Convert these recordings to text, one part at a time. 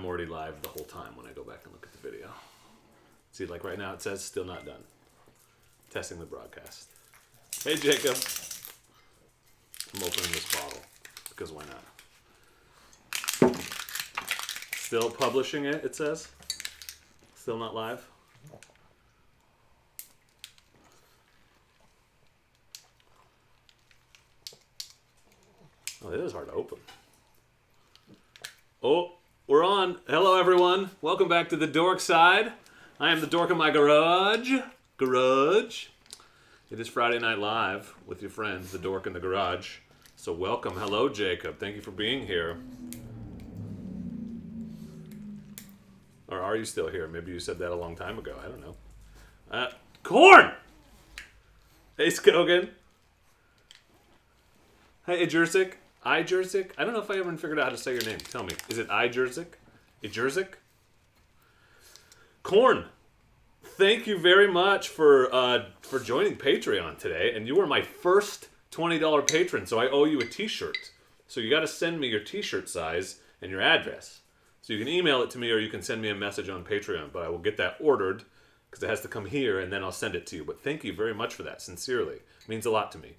I'm already live the whole time when I go back and look at the video. See, like right now it says still not done. Testing the broadcast. Hey, Jacob. I'm opening this bottle because why not? Still publishing it, it says. Still not live. Oh, it is hard to open. Oh, we're on. Hello, everyone. Welcome back to the Dork Side. I am the Dork in my garage. It is Friday Night Live with your friends, the Dork in the Garage. So welcome. Hello, Jacob. Thank you for being here. Or are you still here? Maybe you said that a long time ago. I don't know. Corn! Hey, Skogan. Hey, Ejurzik. Ejurzik? I don't know if I ever figured out how to say your name. Tell me. Is it Ejurzik? Ejurzik? Corn. Thank you very much for joining Patreon today. And you were my first $20 patron, so I owe you a t-shirt. So you got to send me your t-shirt size and your address. So you can email it to me or you can send me a message on Patreon. But I will get that ordered because it has to come here and then I'll send it to you. But thank you very much for that, sincerely. It means a lot to me.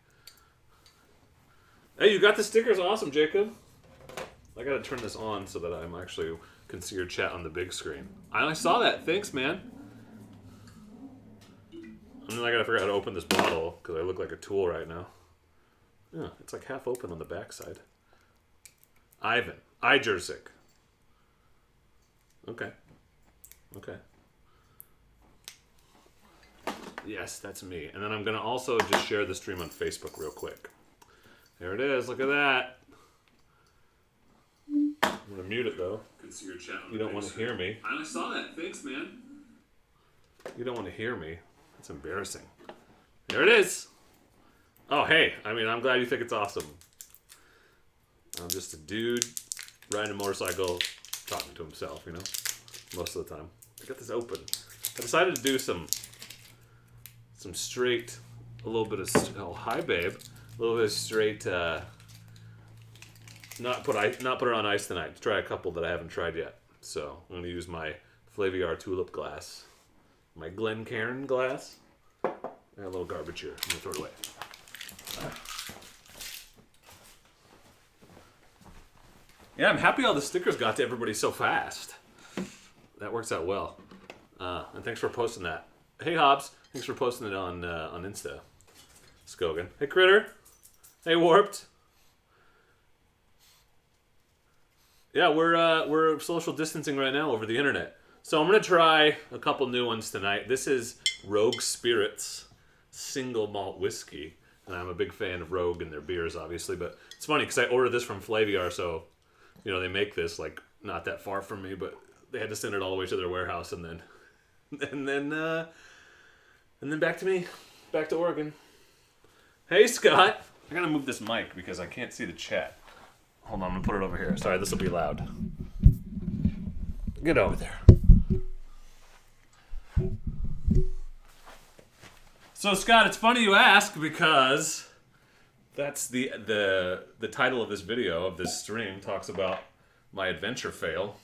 Hey, you got the stickers. Awesome, Jacob. I got to turn this on so that I'm actually can see your chat on the big screen. I saw that. Thanks, man. And then I got to figure out how to open this bottle because I look like a tool right now. Yeah, it's like half open on the backside. Ivan. Ejurzik. Okay. Okay. Yes, that's me. And then I'm going to also just share the stream on Facebook real quick. There it is. Look at that. I'm going to mute it, though. You don't want to hear me. I saw that. Thanks, man. You don't want to hear me. That's embarrassing. There it is. Oh, hey. I mean, I'm glad you think it's awesome. I'm just a dude riding a motorcycle talking to himself, you know, most of the time. I got this open. I decided to do some straight, a little bit of, oh, hi, babe. A little bit of straight, not put it on ice tonight. Try a couple that I haven't tried yet. So I'm going to use my Flaviar tulip glass, my Glencairn glass. I got a little garbage here. I'm going to throw it away. Yeah, I'm happy all the stickers got to everybody so fast. That works out well. And thanks for posting that. Hey, Hobbs. Thanks for posting it on Insta. Skogan. Hey, Critter. Hey, Warped. Yeah, we're social distancing right now over the internet. So I'm going to try a couple new ones tonight. This is Rogue Spirits Single Malt Whiskey. And I'm a big fan of Rogue and their beers, obviously. But it's funny because I ordered this from Flaviar, so, you know, they make this, like, not that far from me. But they had to send it all the way to their warehouse and then back to me. Back to Oregon. Hey, Scott. I gotta move this mic because I can't see the chat. Hold on, I'm gonna put it over here. Sorry, this will be loud. Get over there. So, Scott, it's funny you ask because that's the title of this video, of this stream, talks about my adventure fail.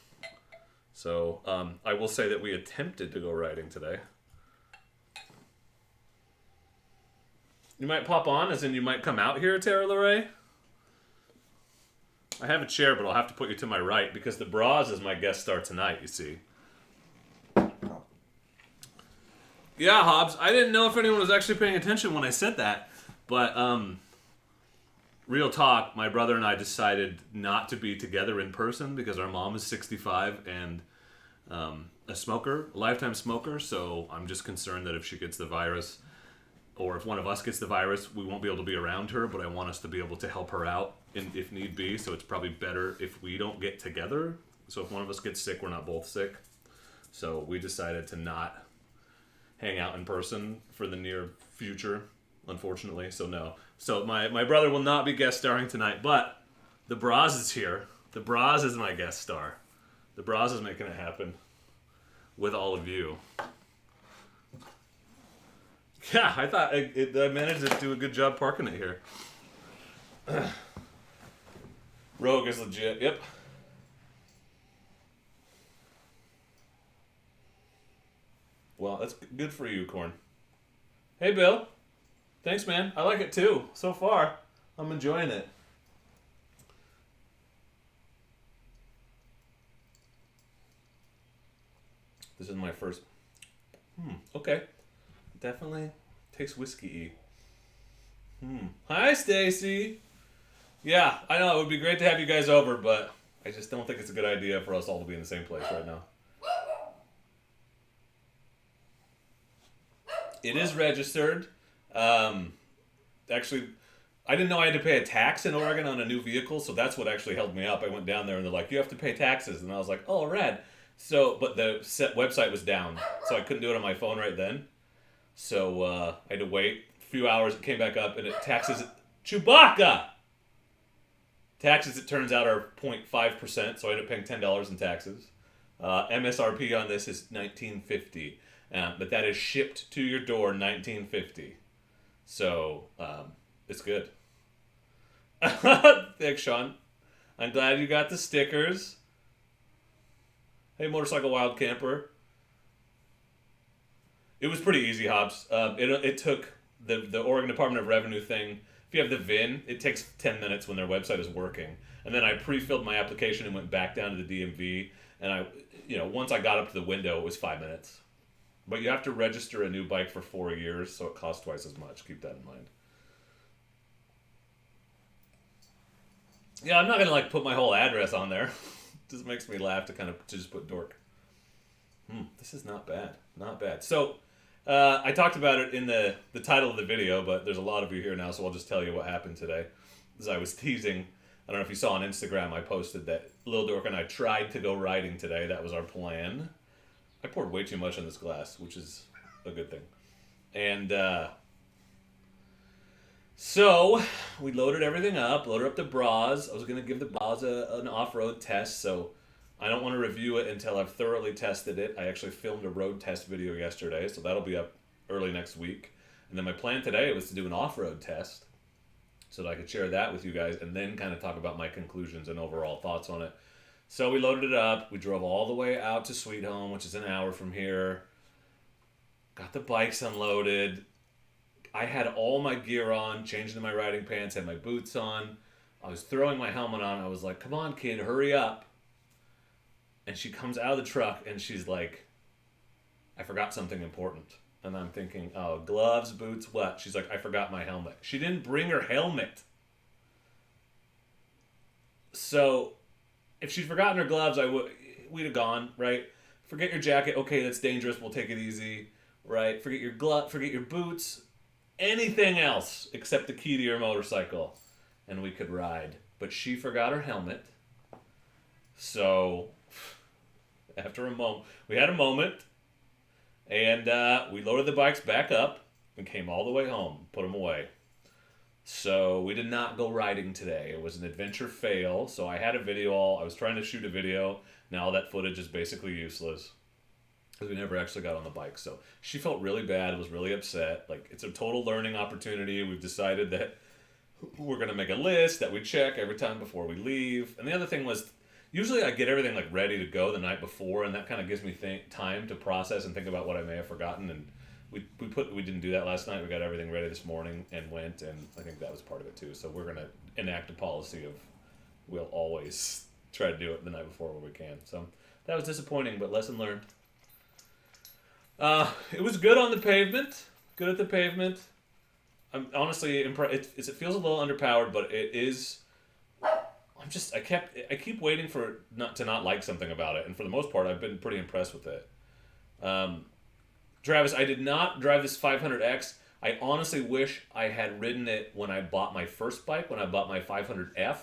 So, I will say that we attempted to go riding today. You might pop on, as in you might come out here, Tara Leray. I have a chair, but I'll have to put you to my right because the Brozz is my guest star tonight, you see. Yeah, Hobbs. I didn't know if anyone was actually paying attention when I said that. But, real talk, my brother and I decided not to be together in person because our mom is 65 and a smoker, a lifetime smoker. So I'm just concerned that if she gets the virus, or if one of us gets the virus, we won't be able to be around her, but I want us to be able to help her out if need be. So it's probably better if we don't get together. So if one of us gets sick, we're not both sick. So we decided to not hang out in person for the near future, unfortunately. So no. So my brother will not be guest starring tonight, but the Brozz is here. The Brozz is my guest star. The Brozz is making it happen with all of you. Yeah, I thought I managed to do a good job parking it here. Rogue is legit. Yep. Well, that's good for you, Corn. Hey, Bill. Thanks, man. I like it too. So far, I'm enjoying it. This is my first. Okay. Definitely tastes whiskey-y. Hi, Stacy. Yeah, I know it would be great to have you guys over, but I just don't think it's a good idea for us all to be in the same place right now. It is registered. Actually, I didn't know I had to pay a tax in Oregon on a new vehicle, so that's what actually held me up. I went down there and they're like, "You have to pay taxes," and I was like, "Oh, rad." So, but the website was down, so I couldn't do it on my phone right then. So I had to wait a few hours. It came back up, and it taxes Chewbacca. Taxes, it turns out, are 0.5%, so I ended up paying $10 in taxes. MSRP on this is $19.50, but that is shipped to your door $19.50. So it's good. Thanks, Sean. I'm glad you got the stickers. Hey, Motorcycle Wild Camper. It was pretty easy, Hobbs. It took the Oregon Department of Revenue thing. If you have the VIN, it takes 10 minutes when their website is working. And then I pre-filled my application and went back down to the DMV. And once I got up to the window, it was 5 minutes. But you have to register a new bike for 4 years, so it costs twice as much. Keep that in mind. Yeah, I'm not gonna put my whole address on there. It just makes me laugh to just put dork. This is not bad. Not bad. So, I talked about it in the title of the video, but there's a lot of you here now, so I'll just tell you what happened today. As I was teasing, I don't know if you saw on Instagram, I posted that Lil Dork and I tried to go riding today. That was our plan. I poured way too much in this glass, which is a good thing. And so we loaded everything up, loaded up the Brozz. I was going to give the Brozz an off-road test, so I don't want to review it until I've thoroughly tested it. I actually filmed a road test video yesterday, so that'll be up early next week. And then my plan today was to do an off-road test so that I could share that with you guys and then kind of talk about my conclusions and overall thoughts on it. So we loaded it up. We drove all the way out to Sweet Home, which is an hour from here. Got the bikes unloaded. I had all my gear on, changed into my riding pants, had my boots on. I was throwing my helmet on. I was like, "Come on, kid, hurry up." And she comes out of the truck and she's like, "I forgot something important." And I'm thinking, "Oh, gloves, boots, what?" She's like, "I forgot my helmet." She didn't bring her helmet. So if she'd forgotten her gloves, we'd have gone, right? Forget your jacket. Okay, that's dangerous. We'll take it easy, right? Forget your forget your boots. Anything else except the key to your motorcycle, and we could ride. But she forgot her helmet. So after a moment, we had a moment, and we loaded the bikes back up and came all the way home, put them away. So we did not go riding today. It was an adventure fail. So I had a video I was trying to shoot a video. Now all that footage is basically useless because we never actually got on the bike. So she felt really bad, was really upset. It's a total learning opportunity. We've decided that we're going to make a list that we check every time before we leave. And the other thing was, usually I get everything ready to go the night before, and that kind of gives me time to process and think about what I may have forgotten. And we didn't do that last night. We got everything ready this morning and went, and I think that was part of it too. So we're going to enact a policy of we'll always try to do it the night before where we can. So that was disappointing, but lesson learned. It was good on the pavement. Good at the pavement. I'm honestly impressed. It feels a little underpowered, but it is. I keep waiting for not like something about it, and for the most part, I've been pretty impressed with it. Travis, I did not drive this 500X. I honestly wish I had ridden it when I bought my first bike, when I bought my 500F,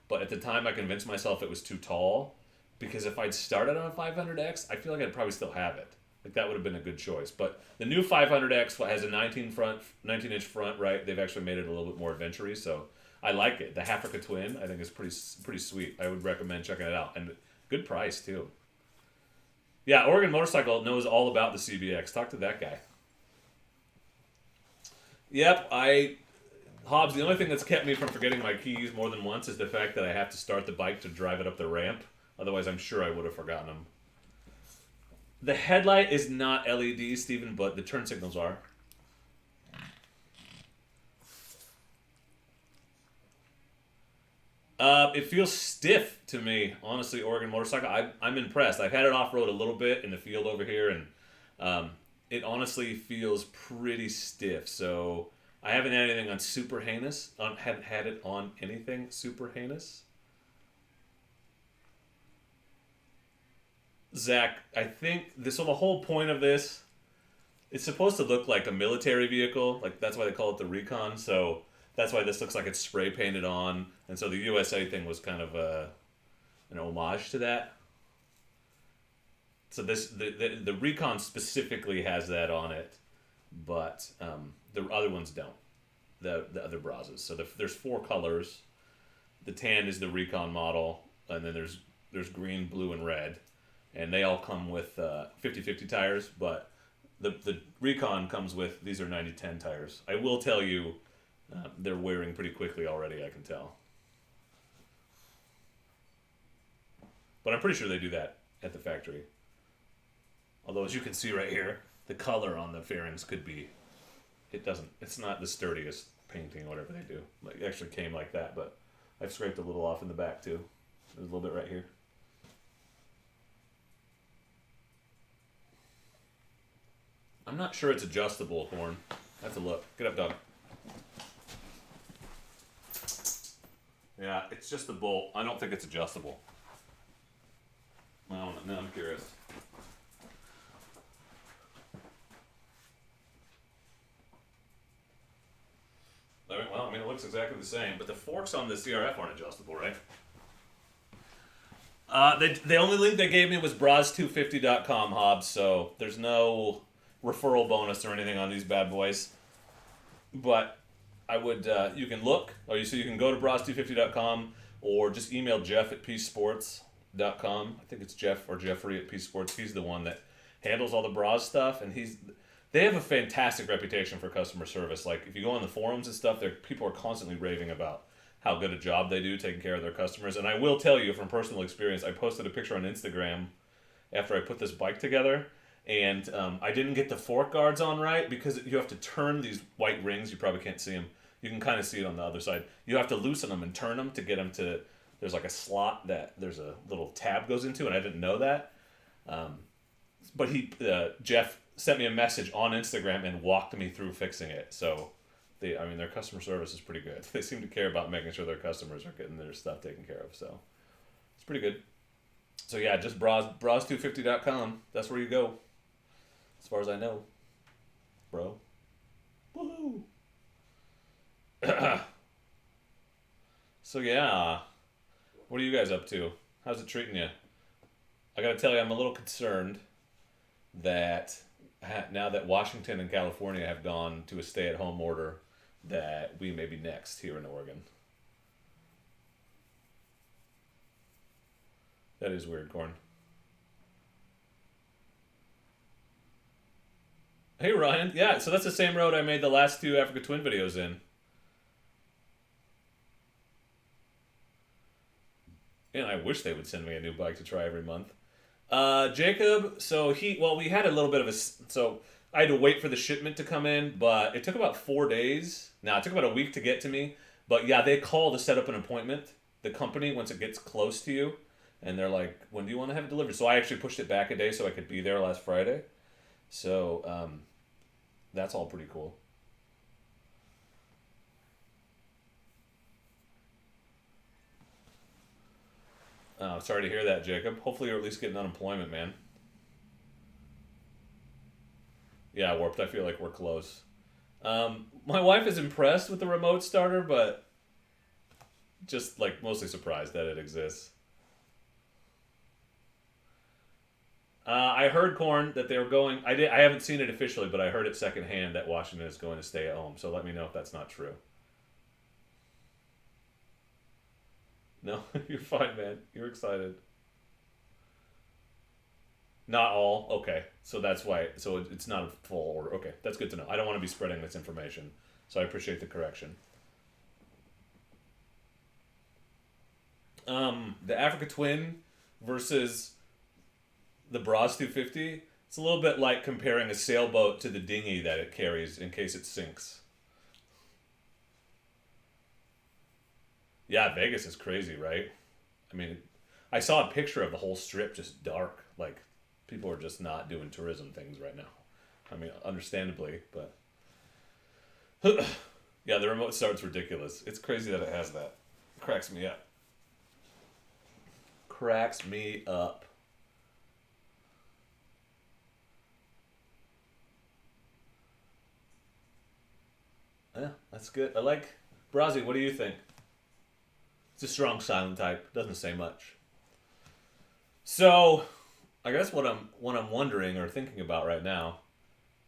but at the time I convinced myself it was too tall, because if I'd started on a 500X, I feel like I'd probably still have it. That would have been a good choice. But the new 500X has a 19-inch front, right? They've actually made it a little bit more adventure-y, so I like it. The Africa Twin, I think, is pretty sweet. I would recommend checking it out. And good price, too. Yeah, Oregon Motorcycle knows all about the CBX. Talk to that guy. Yep, Hobbs, the only thing that's kept me from forgetting my keys more than once is the fact that I have to start the bike to drive it up the ramp. Otherwise, I'm sure I would have forgotten them. The headlight is not LED, Steven, but the turn signals are. It feels stiff to me, honestly. Oregon motorcycle. I'm impressed. I've had it off road a little bit in the field over here, and it honestly feels pretty stiff. So I haven't had anything on super heinous. Haven't had it on anything super heinous. Zach, I think this. So the whole point of this, it's supposed to look like a military vehicle. Like that's why they call it the Recon. So that's why this looks like it's spray painted on. And so the USA thing was kind of an homage to that. So the Recon specifically has that on it, but the other ones don't. The other Brozzes. So there's four colors. The tan is the Recon model, and then there's green, blue, and red, and they all come with 50/50 tires. But the Recon comes with these are 90/10 tires. I will tell you, they're wearing pretty quickly already. I can tell. But I'm pretty sure they do that at the factory. Although, as you can see right here, the color on the fairings could be... It's not the sturdiest painting or whatever they do. Like, it actually came like that, but I've scraped a little off in the back, too. There's a little bit right here. I'm not sure it's adjustable, Horn. I have to look. Get up, dog. Yeah, it's just the bolt. I don't think it's adjustable. Well, now I'm curious. Well, I mean, it looks exactly the same, but the forks on the CRF aren't adjustable, right? The only link they gave me was Brozz250.com, Hobbs, so there's no referral bonus or anything on these bad boys. But I would, you can look, so you can go to Brozz250.com or just email Jeff at peacesports.com. I think it's Jeff or Jeffrey at Peace Sports. He's the one that handles all the Brozz stuff, and they have a fantastic reputation for customer service. Like, if you go on the forums and stuff, people are constantly raving about how good a job they do taking care of their customers. And I will tell you from personal experience, I posted a picture on Instagram after I put this bike together, and I didn't get the fork guards on right because you have to turn these white rings. You probably can't see them. You can kind of see it on the other side. You have to loosen them and turn them to get them to... There's like a slot that there's a little tab goes into, and I didn't know that. But Jeff sent me a message on Instagram and walked me through fixing it. So, their customer service is pretty good. They seem to care about making sure their customers are getting their stuff taken care of. So, it's pretty good. So yeah, just Brozz250.com. That's where you go. As far as I know, bro. Woohoo! So yeah, what are you guys up to? How's it treating you? I gotta tell you, I'm a little concerned that now that Washington and California have gone to a stay-at-home order, that we may be next here in Oregon. That is weird, Corn. Hey, Ryan. Yeah, so that's the same road I made the last two Africa Twin videos in. And I wish they would send me a new bike to try every month. Jacob, we had a little bit of so I had to wait for the shipment to come in, but it took about 4 days. Now, it took about a week to get to me. But yeah, they call to set up an appointment, the company, once it gets close to you. And they're like, when do you want to have it delivered? So I actually pushed it back a day so I could be there last Friday. So that's all pretty cool. Oh, sorry to hear that, Jacob. Hopefully you're at least getting unemployment, man. Yeah, Warped, I feel like we're close. My wife is impressed with the remote starter, but just, mostly surprised that it exists. I heard, Corn, that they were going... I haven't seen it officially, but I heard it secondhand that Washington is going to stay at home, so let me know if that's not true. No, you're fine, man. You're excited. Not all. Okay. So that's why. So it's not a full order. Okay. That's good to know. I don't want to be spreading this information. So I appreciate the correction. The Africa Twin versus the Brozz 250. It's a little bit like comparing a sailboat to the dinghy that it carries in case it sinks. Yeah, Vegas is crazy, right? I mean, I saw a picture of the whole strip just dark. Like, people are just not doing tourism things right now. I mean, understandably, but yeah, the remote start's ridiculous. It's crazy that it has that. It cracks me up. Cracks me up. Yeah, that's good. I like Brazzy. What do you think? It's a strong silent type. Doesn't say much. So, I guess what I'm wondering or thinking about right now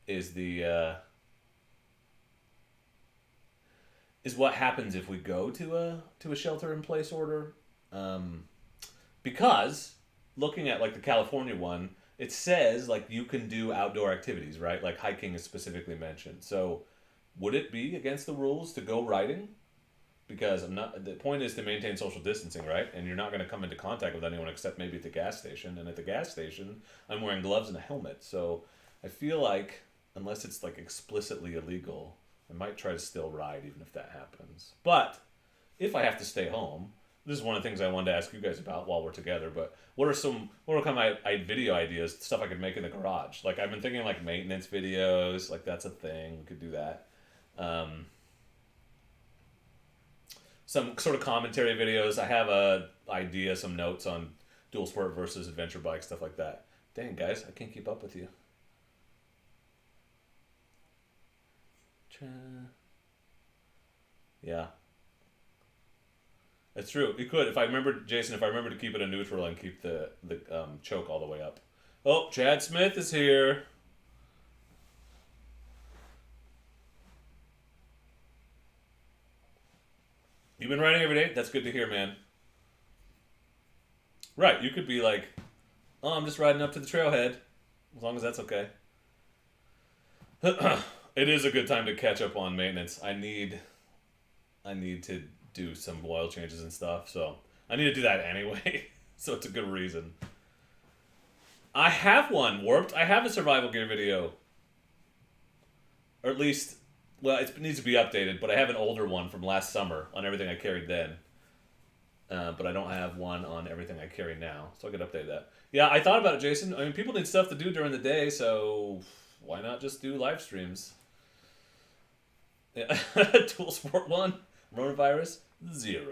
is the is what happens if we go to a shelter in place order, um, because looking at like the California one, it says like you can do outdoor activities, right? Like hiking is specifically mentioned. So, would it be against the rules to go riding? Because I'm not. The point is to maintain social distancing, right? And you're not going to come into contact with anyone except maybe at the gas station. And at the gas station, I'm wearing gloves and a helmet. So I feel like unless it's like explicitly illegal, I might try to still ride even if that happens. But if I have to stay home, this is one of the things I wanted to ask you guys about while we're together. But what are kind of my video ideas, stuff I could make in the garage? Like I've been thinking like maintenance videos, like that's a thing. We could do that. Um, some sort of commentary videos. I have a idea, some notes on dual sport versus adventure bike, stuff like that. Dang, guys, I can't keep up with you. Yeah, it's true. You could, if I remember, Jason, if I remember to keep it a neutral and keep the choke all the way up. Oh, Chad Smith is here. You've been riding every day? That's good to hear, man. Right, you could be like, oh, I'm just riding up to the trailhead, as long as that's okay. It is a good time to catch up on maintenance. I need to do some oil changes and stuff, so I need to do that anyway. So it's a good reason. I have one warped. I have a survival gear video, or at least, well, it needs to be updated. But I have an older one from last summer on everything I carried then. But I don't have one on everything I carry now, so I could update that. Yeah, I thought about it, Jason. I mean, people need stuff to do during the day, so why not just do live streams? Yeah. Tool Sport 1, coronavirus 0.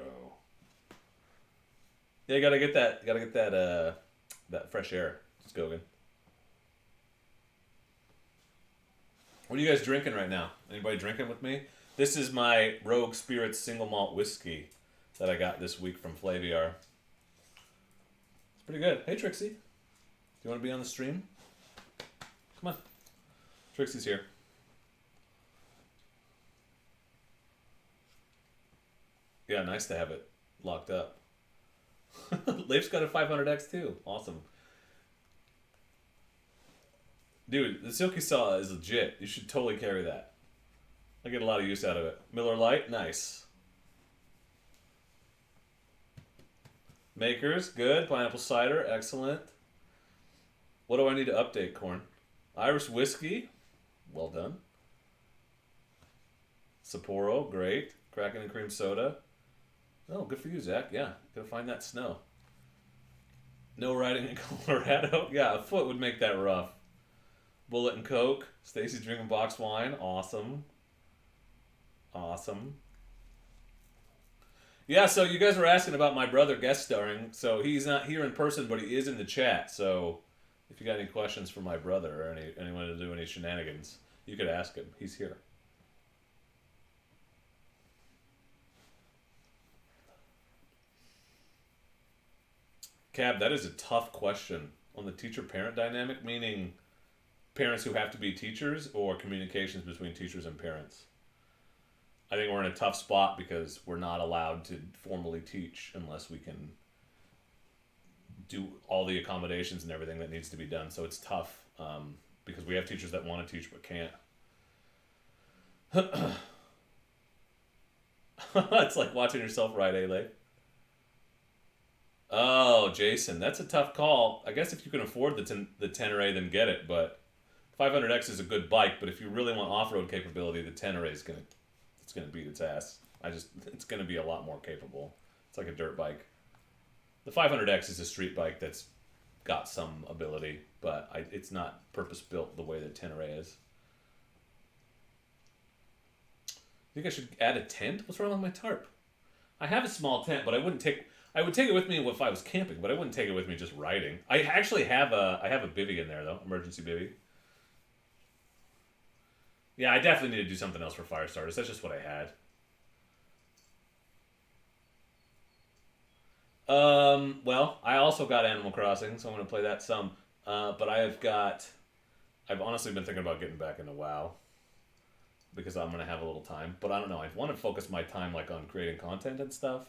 Yeah, you gotta get that. Gotta get that fresh air, Skogan. What are you guys drinking right now? Anybody drinking with me? This is my Rogue Spirits single malt whiskey that I got this week from Flaviar. It's pretty good. Hey, Trixie. Do you want to be on the stream? Come on. Trixie's here. Yeah, nice to have it locked up. Leif's got a 500X too. Awesome. Dude, the Silky Saw is legit. You should totally carry that. I get a lot of use out of it. Miller Lite, nice. Makers, good. Pineapple cider, excellent. What do I need to update, Corn? Irish whiskey, well done. Sapporo, great. Kraken and cream soda. Oh, good for you, Zach. Yeah, gotta find that snow. No riding in Colorado. Yeah, a foot would make that rough. Bullet and Coke. Stacy's drinking box wine. Awesome. Awesome. Yeah, so you guys were asking about my brother guest starring. So he's not here in person, but he is in the chat. So if you got any questions for my brother or anyone to do any shenanigans, you could ask him. He's here. Cab, that is a tough question on the teacher-parent dynamic, meaning parents who have to be teachers or communications between teachers and parents. I think we're in a tough spot because we're not allowed to formally teach unless we can do all the accommodations and everything that needs to be done. So it's tough because we have teachers that want to teach but can't. It's like watching yourself ride A-Lay. Oh, Jason, that's a tough call. I guess if you can afford the 10 then get it. But 500X is a good bike. But if you really want off road capability, the 10 is gonna beat its ass. It's gonna be a lot more capable. It's like a dirt bike. The 500X is a street bike that's got some ability, but it's not purpose built the way that 10 is. I think I should add a tent. What's wrong with my tarp? I have a small tent, but I wouldn't take. I would take it with me if I was camping, but I wouldn't take it with me just riding. I actually have a bivvy in there though, emergency bivvy. Yeah, I definitely need to do something else for fire starters. That's just what I had. Well, I also got Animal Crossing, so I'm gonna play that some. But I've honestly been thinking about getting back into WoW because I'm gonna have a little time. But I don't know. I want to focus my time like on creating content and stuff.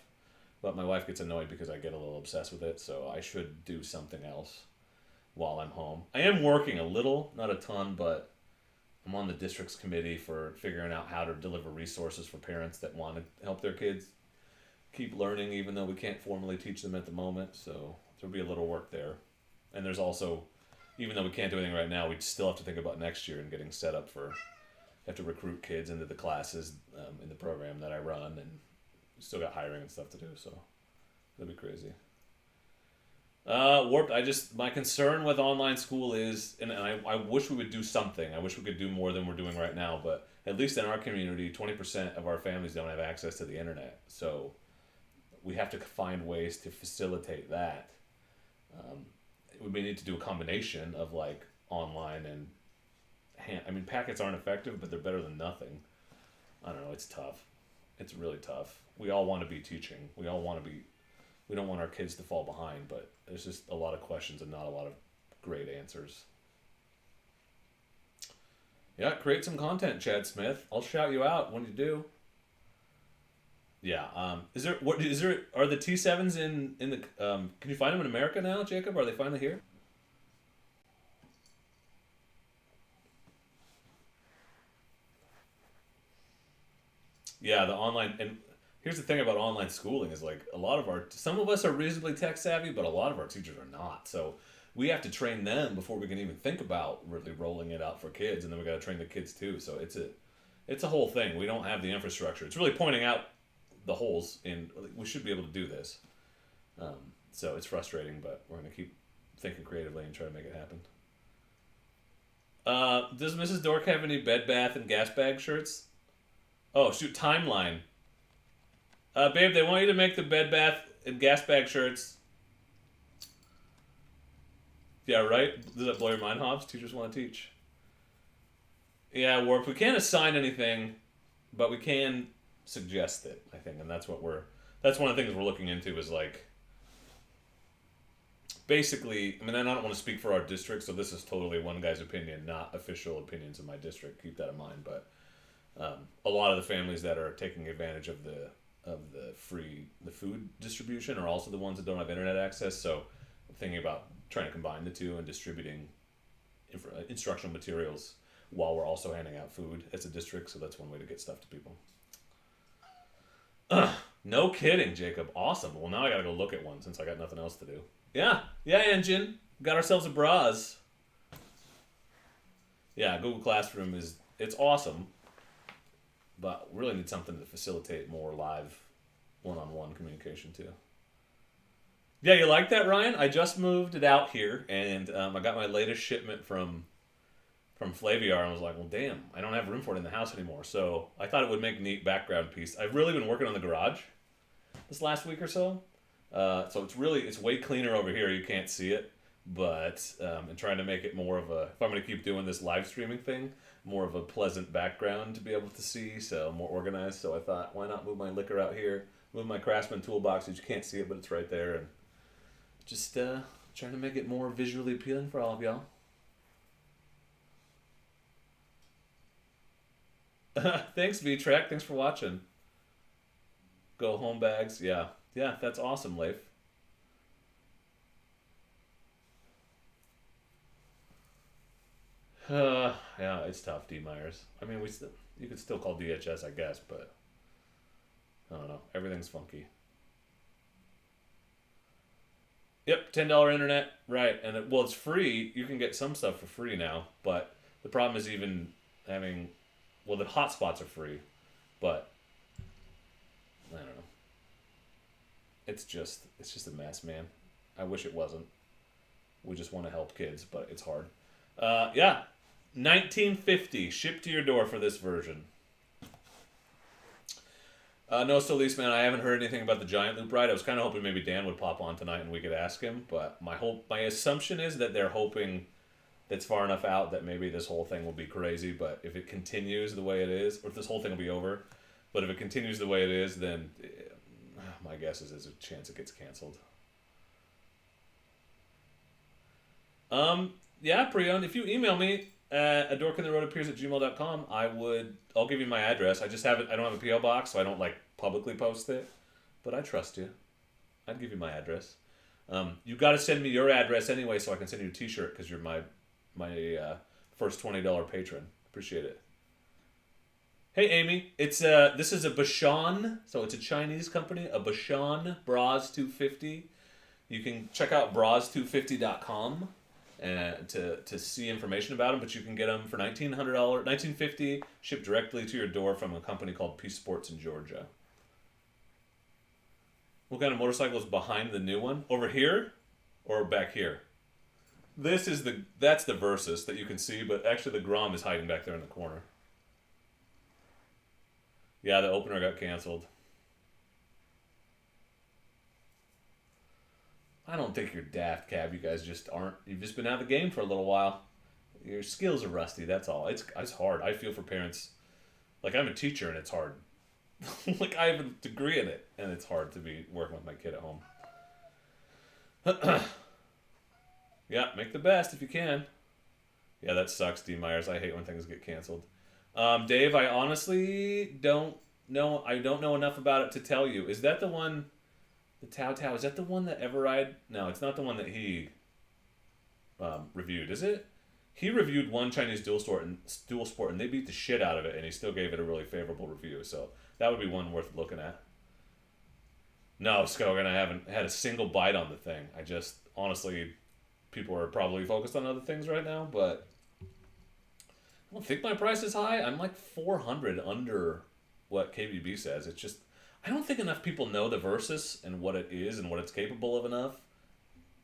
But my wife gets annoyed because I get a little obsessed with it, so I should do something else while I'm home. I am working a little, not a ton, but I'm on the district's committee for figuring out how to deliver resources for parents that want to help their kids keep learning, even though we can't formally teach them at the moment. So there'll be a little work there. And there's also, even though we can't do anything right now, we still have to think about next year and getting set up for, have to recruit kids into the classes in the program that I run, and still got hiring and stuff to do. So that'd be crazy. Warped. My concern with online school is, and I wish we would do something. I wish we could do more than we're doing right now. But at least in our community, 20% of our families don't have access to the internet. So we have to find ways to facilitate that. We may need to do a combination of like online and packets aren't effective, but they're better than nothing. I don't know. It's tough. It's really tough. We all want to be teaching. We don't want our kids to fall behind, but there's just a lot of questions and not a lot of great answers. Yeah, create some content, Chad Smith. I'll shout you out when you do. Yeah. Are the T7s in the can you find them in America now, Jacob? Are they finally here? Yeah, the online, and here's the thing about online schooling is like some of us are reasonably tech savvy, but a lot of our teachers are not. So we have to train them before we can even think about really rolling it out for kids, and then we got to train the kids too. So it's a whole thing. We don't have the infrastructure. It's really pointing out the holes in. We should be able to do this. So it's frustrating, but we're gonna keep thinking creatively and try to make it happen. Does Mrs. Dork have any Bed Bath and Gas Bag shirts? Oh shoot, timeline. Babe, they want you to make the Bed Bath and Gas Bag shirts. Yeah, right? Does that blow your mind, Hobbs? Teachers want to teach. Yeah, Warp. We can't assign anything, but we can suggest it, I think, and that's one of the things we're looking into is like, basically, I don't don't want to speak for our district, so this is totally one guy's opinion, not official opinions of my district. Keep that in mind, but a lot of the families that are taking advantage of the food distribution are also the ones that don't have internet access. So I'm thinking about trying to combine the two and distributing instructional materials while we're also handing out food as a district. So that's one way to get stuff to people. No kidding, Jacob. Awesome. Well, now I gotta go look at one since I got nothing else to do. Yeah, Engine. Got ourselves a Brozz. Yeah, Google Classroom it's awesome. But we really need something to facilitate more live one-on-one communication too. Yeah, you like that, Ryan? I just moved it out here, and I got my latest shipment from Flaviar, and I was like, well, damn, I don't have room for it in the house anymore. So I thought it would make a neat background piece. I've really been working on the garage this last week or so. So it's way cleaner over here. You can't see it, but I'm trying to make it more of a, if I'm going to keep doing this live streaming thing, more of a pleasant background to be able to see, so more organized. So I thought, why not move my liquor out here, move my Craftsman toolbox, that you can't see it, but it's right there, and just trying to make it more visually appealing for all of y'all. Thanks, V-Trek. Thanks for watching. Go home bags. Yeah, that's awesome, Leif. Yeah, it's tough, D Myers. You could still call DHS, I guess, but I don't know. Everything's funky. Yep, $10 internet, right? And well, it's free. You can get some stuff for free now, but the problem is even having, well, the hotspots are free, but I don't know. It's just a mess, man. I wish it wasn't. We just want to help kids, but it's hard. Yeah, 1950 shipped to your door for this version. No, still least man. I haven't heard anything about the giant loop ride. I was kind of hoping maybe Dan would pop on tonight and we could ask him. But my assumption is that they're hoping it's far enough out that maybe this whole thing will be crazy. But if it continues the way it is, or if this whole thing will be over, but if it continues the way it is, then my guess is there's a chance it gets canceled. Yeah, Prion, if you email me at adorkintheroadappears@gmail.com, I'll give you my address. I don't have a PO box, so I don't like publicly post it, but I trust you. I'd give you my address. You got to send me your address anyway, so I can send you a T-shirt because you're my first $20 patron. Appreciate it. Hey Amy, this is a Bashan, so it's a Chinese company, a Bashan Brozz 250. You can check out Brozz250.com. To see information about them, but you can get them for $1,950 shipped directly to your door from a company called Peace Sports in Georgia. What kind of motorcycle is behind the new one? Over here or back here? That's the Versus that you can see, but actually the Grom is hiding back there in the corner. Yeah, the opener got canceled. I don't think you're daft, Cab. You guys just aren't. You've just been out of the game for a little while. Your skills are rusty, that's all. It's hard. I feel for parents. Like, I'm a teacher, and it's hard. Like, I have a degree in it, and it's hard to be working with my kid at home. Yeah, make the best if you can. Yeah, that sucks, D. Myers. I hate when things get canceled. Dave, I honestly don't know. I don't know enough about it to tell you. Is that the one... The Tao Tao, is that the one that Everride? No, it's not the one that he reviewed, is it? He reviewed one Chinese dual sport, and they beat the shit out of it, and he still gave it a really favorable review. So that would be one worth looking at. No, Skogan, I haven't had a single bite on the thing. I just, honestly, people are probably focused on other things right now, but I don't think my price is high. I'm like 400 under what KBB says. It's just... I don't think enough people know the Versus and what it is and what it's capable of enough.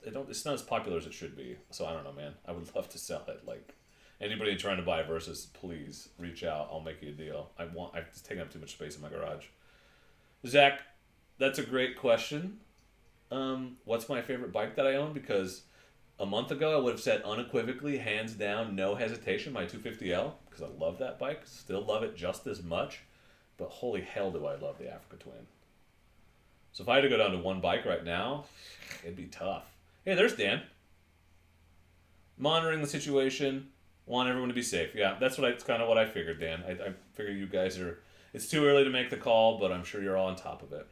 It's not as popular as it should be. So I don't know, man. I would love to sell it. Like, anybody trying to buy a Versus, please reach out. I'll make you a deal. I've just taken up too much space in my garage. Zach, that's a great question. What's my favorite bike that I own? Because a month ago I would have said unequivocally, hands down, no hesitation, my 250L. Because I love that bike. Still love it just as much. But holy hell do I love the Africa Twin. So if I had to go down to one bike right now, it'd be tough. Hey, there's Dan. Monitoring the situation. Want everyone to be safe. Yeah, that's kind of what I figured, Dan. I figure you guys are... It's too early to make the call, but I'm sure you're all on top of it.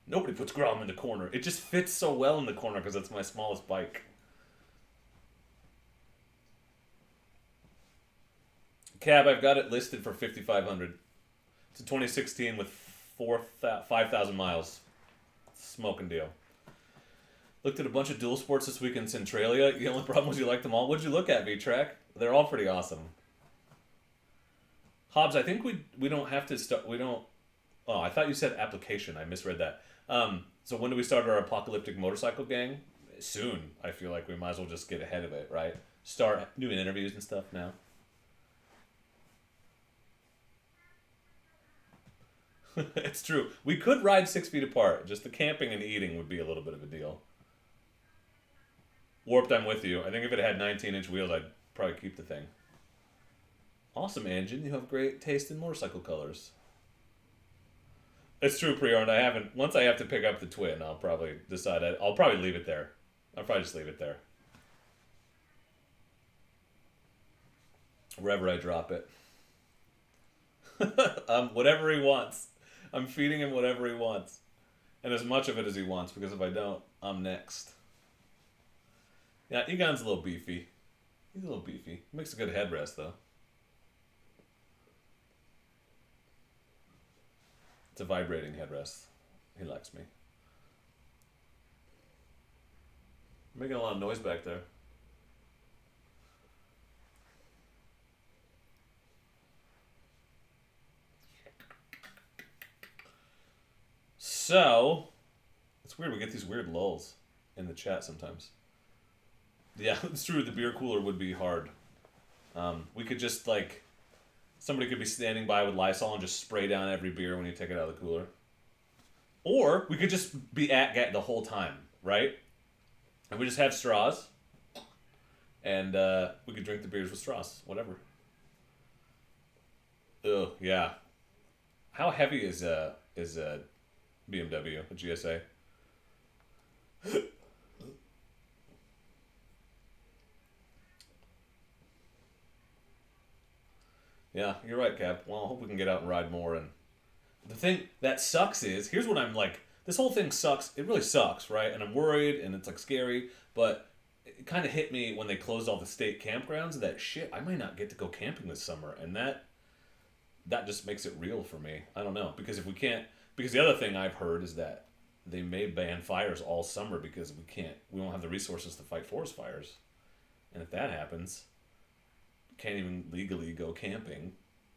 Nobody puts Grom in the corner. It just fits so well in the corner because it's my smallest bike. Cab, I've got it listed for $5,500. It's a 2016 with 5,000 miles. Smoking deal. Looked at a bunch of dual sports this week in Centralia. The only problem was you liked them all. What'd you look at, V-Track? They're all pretty awesome. Hobbs, I think we don't have to start... We don't... Oh, I thought you said application. I misread that. So when do we start our apocalyptic motorcycle gang? Soon. I feel like we might as well just get ahead of it, right? Start doing interviews and stuff now. It's true. We could ride 6 feet apart. Just the camping and eating would be a little bit of a deal. Warped, I'm with you. I think if it had 19-inch wheels, I'd probably keep the thing. Awesome, Anjin. You have great taste in motorcycle colors. It's true, pre-owned. Once I have to pick up the Twin, I'll probably decide. I'll probably leave it there. I'll probably just leave it there. Wherever I drop it. Whatever he wants. I'm feeding him whatever he wants. And as much of it as he wants, because if I don't, I'm next. Yeah, Egon's a little beefy. He's a little beefy. Makes a good headrest, though. It's a vibrating headrest. He likes me. Making a lot of noise back there. So, it's weird. We get these weird lulls in the chat sometimes. Yeah, it's true. The beer cooler would be hard. We could just, like, somebody could be standing by with Lysol and just spray down every beer when you take it out of the cooler. Or we could just be at the whole time, right? And we just have straws. And we could drink the beers with straws, whatever. Ugh, yeah. How heavy is a BMW, a GSA? Yeah, you're right, Cap. Well, I hope we can get out and ride more. And the thing that sucks is, here's what I'm like, this whole thing sucks. It really sucks, right? And I'm worried, and it's like scary, but it kind of hit me when they closed all the state campgrounds that shit, I might not get to go camping this summer. And that just makes it real for me. I don't know. Because if we can't, because the other thing I've heard is that they may ban fires all summer because we won't have the resources to fight forest fires. And if that happens, can't even legally go camping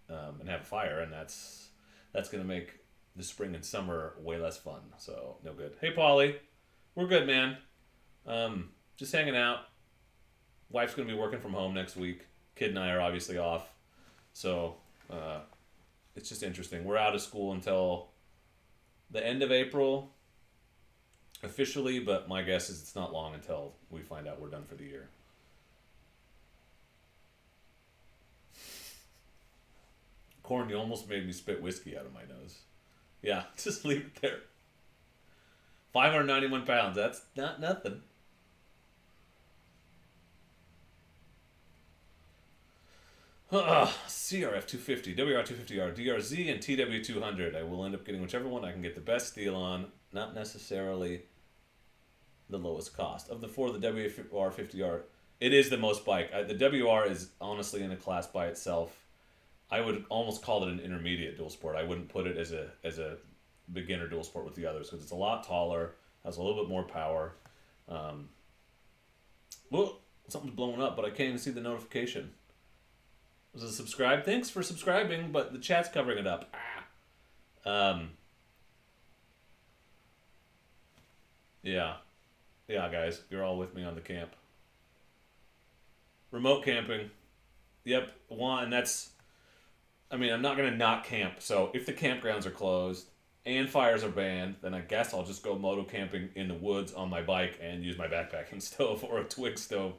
and have a fire, and that's going to make the spring and summer way less fun. So, no good. Hey, Paulie. We're good, man. Just hanging out. Wife's going to be working from home next week. Kid and I are obviously off. So, it's just interesting. We're out of school until the end of April officially, but my guess is it's not long until we find out we're done for the year. Corn, you almost made me spit whiskey out of my nose. Yeah, just leave it there. 591 pounds, that's not nothing. CRF 250, WR 250R, DRZ, and TW 200. I will end up getting whichever one I can get the best deal on, not necessarily the lowest cost. Of the four, the WR 50R, it is the most bike. The WR is honestly in a class by itself. I would almost call it an intermediate dual sport. I wouldn't put it as a beginner dual sport with the others because it's a lot taller, has a little bit more power. Well, something's blowing up, but I can't even see the notification. Was it subscribe? Thanks for subscribing, but the chat's covering it up. Yeah, guys, you're all with me on the camp. Remote camping. Yep, one, and that's. I mean, I'm not going to not camp, so if the campgrounds are closed and fires are banned, then I guess I'll just go moto camping in the woods on my bike and use my backpacking stove or a twig stove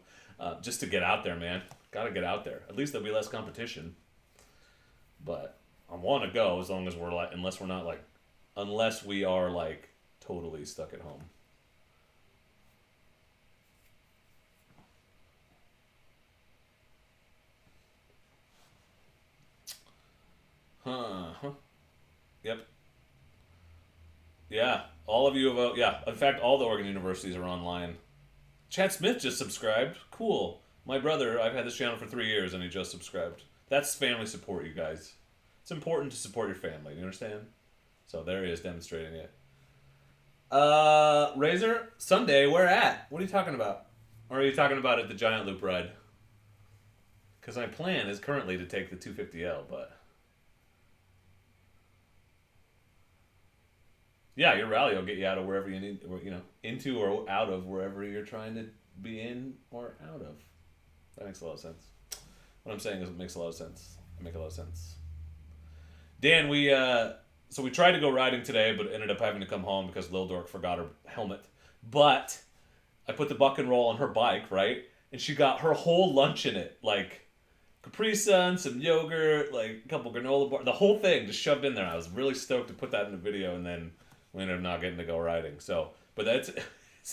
just to get out there, man. Got to get out there. At least there'll be less competition. But I want to go as long as we're like, unless we are like totally stuck at home. Huh. Yep. Yeah. All of you have, yeah. In fact, all the Oregon universities are online. Chad Smith just subscribed. Cool. My brother, I've had this channel for 3 years and he just subscribed. That's family support, you guys. It's important to support your family. You understand? So there he is demonstrating it. Razor, Sunday, where at? What are you talking about? Or are you talking about at the Giant Loop ride? Because my plan is currently to take the 250L, but... Yeah, your rally will get you out of wherever you need, or, into or out of wherever you're trying to be in or out of. That makes a lot of sense. What I'm saying is it makes a lot of sense. It makes a lot of sense. Dan, so we tried to go riding today, but ended up having to come home because Lil Dork forgot her helmet. But I put the buck and roll on her bike, right? And she got her whole lunch in it, like Capri Sun, some yogurt, like a couple granola bars, the whole thing just shoved in there. I was really stoked to put that in the video, and then we ended up not getting to go riding. So, but it's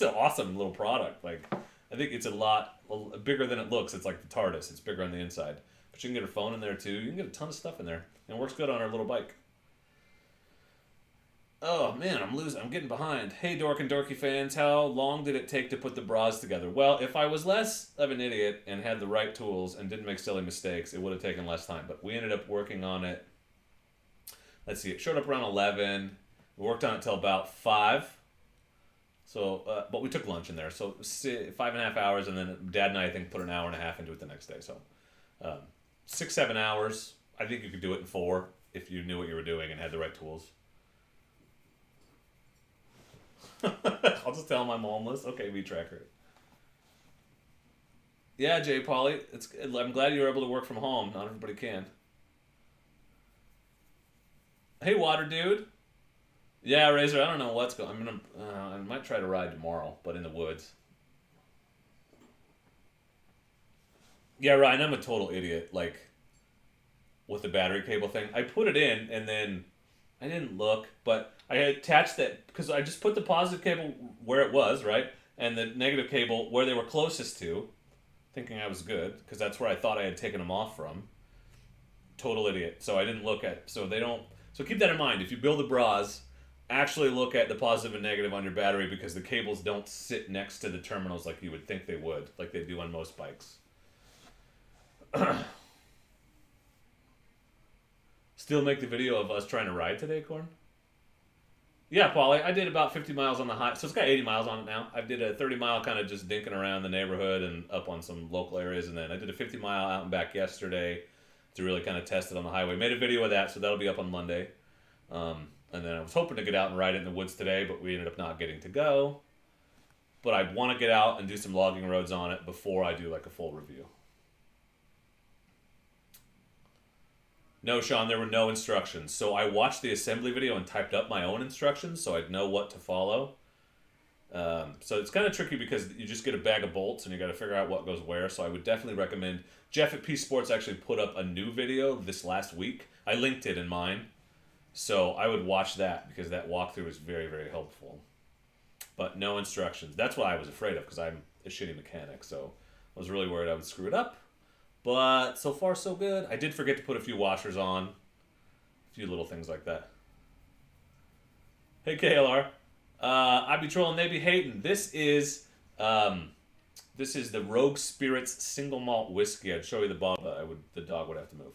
an awesome little product. Like, I think it's a lot bigger than it looks. It's like the TARDIS. It's bigger on the inside. But you can get her phone in there too. You can get a ton of stuff in there. And it works good on our little bike. Oh man, I'm getting behind. Hey Dork and Dorky fans, how long did it take to put the bras together? Well, if I was less of an idiot and had the right tools and didn't make silly mistakes, it would have taken less time. But we ended up working on it. Let's see, it showed up around 11. We worked on it till about 5. So, but we took lunch in there. So 5.5 hours, and then Dad and I think put an hour and a half into it the next day. So 6-7 hours. I think you could do it in 4 if you knew what you were doing and had the right tools. I'll just tell him I'm homeless. Okay, we tracker. Yeah, Jay Polly, I'm glad you were able to work from home. Not everybody can. Hey, Water Dude. Yeah, Razor. I don't know what's going. I might try to ride tomorrow, but in the woods. Yeah, Ryan. I'm a total idiot. Like with the battery cable thing, I put it in and then I didn't look, but I attached that because I just put the positive cable where it was, right, and the negative cable where they were closest to, thinking I was good because that's where I thought I had taken them off from. Total idiot. So I didn't look at. So they don't. So keep that in mind. If you build a Brozz, actually look at the positive and negative on your battery because the cables don't sit next to the terminals like you would think they would, like they do on most bikes. Still make the video of us trying to ride today, Corn? Yeah, Paulie, I did about 50 miles on the high, so it's got 80 miles on it now. I did a 30-mile kind of just dinking around the neighborhood and up on some local areas, and then I did a 50-mile out and back yesterday to really kind of test it on the highway. Made a video of that, so that'll be up on Monday. And then I was hoping to get out and ride it in the woods today, but we ended up not getting to go. But I want to get out and do some logging roads on it before I do like a full review. No, Sean, there were no instructions. So I watched the assembly video and typed up my own instructions so I'd know what to follow. So it's kind of tricky because you just get a bag of bolts and you got to figure out what goes where. So I would definitely recommend. Jeff at P Sports actually put up a new video this last week. I linked it in mine. So I would watch that because that walkthrough is very, very helpful. But no instructions. That's what I was afraid of because I'm a shitty mechanic. So I was really worried I would screw it up. But so far, so good. I did forget to put a few washers on. A few little things like that. Hey, KLR. I be trolling, they be hating. This is the Rogue Spirits single malt whiskey. I'd show you the bottle. The dog would have to move.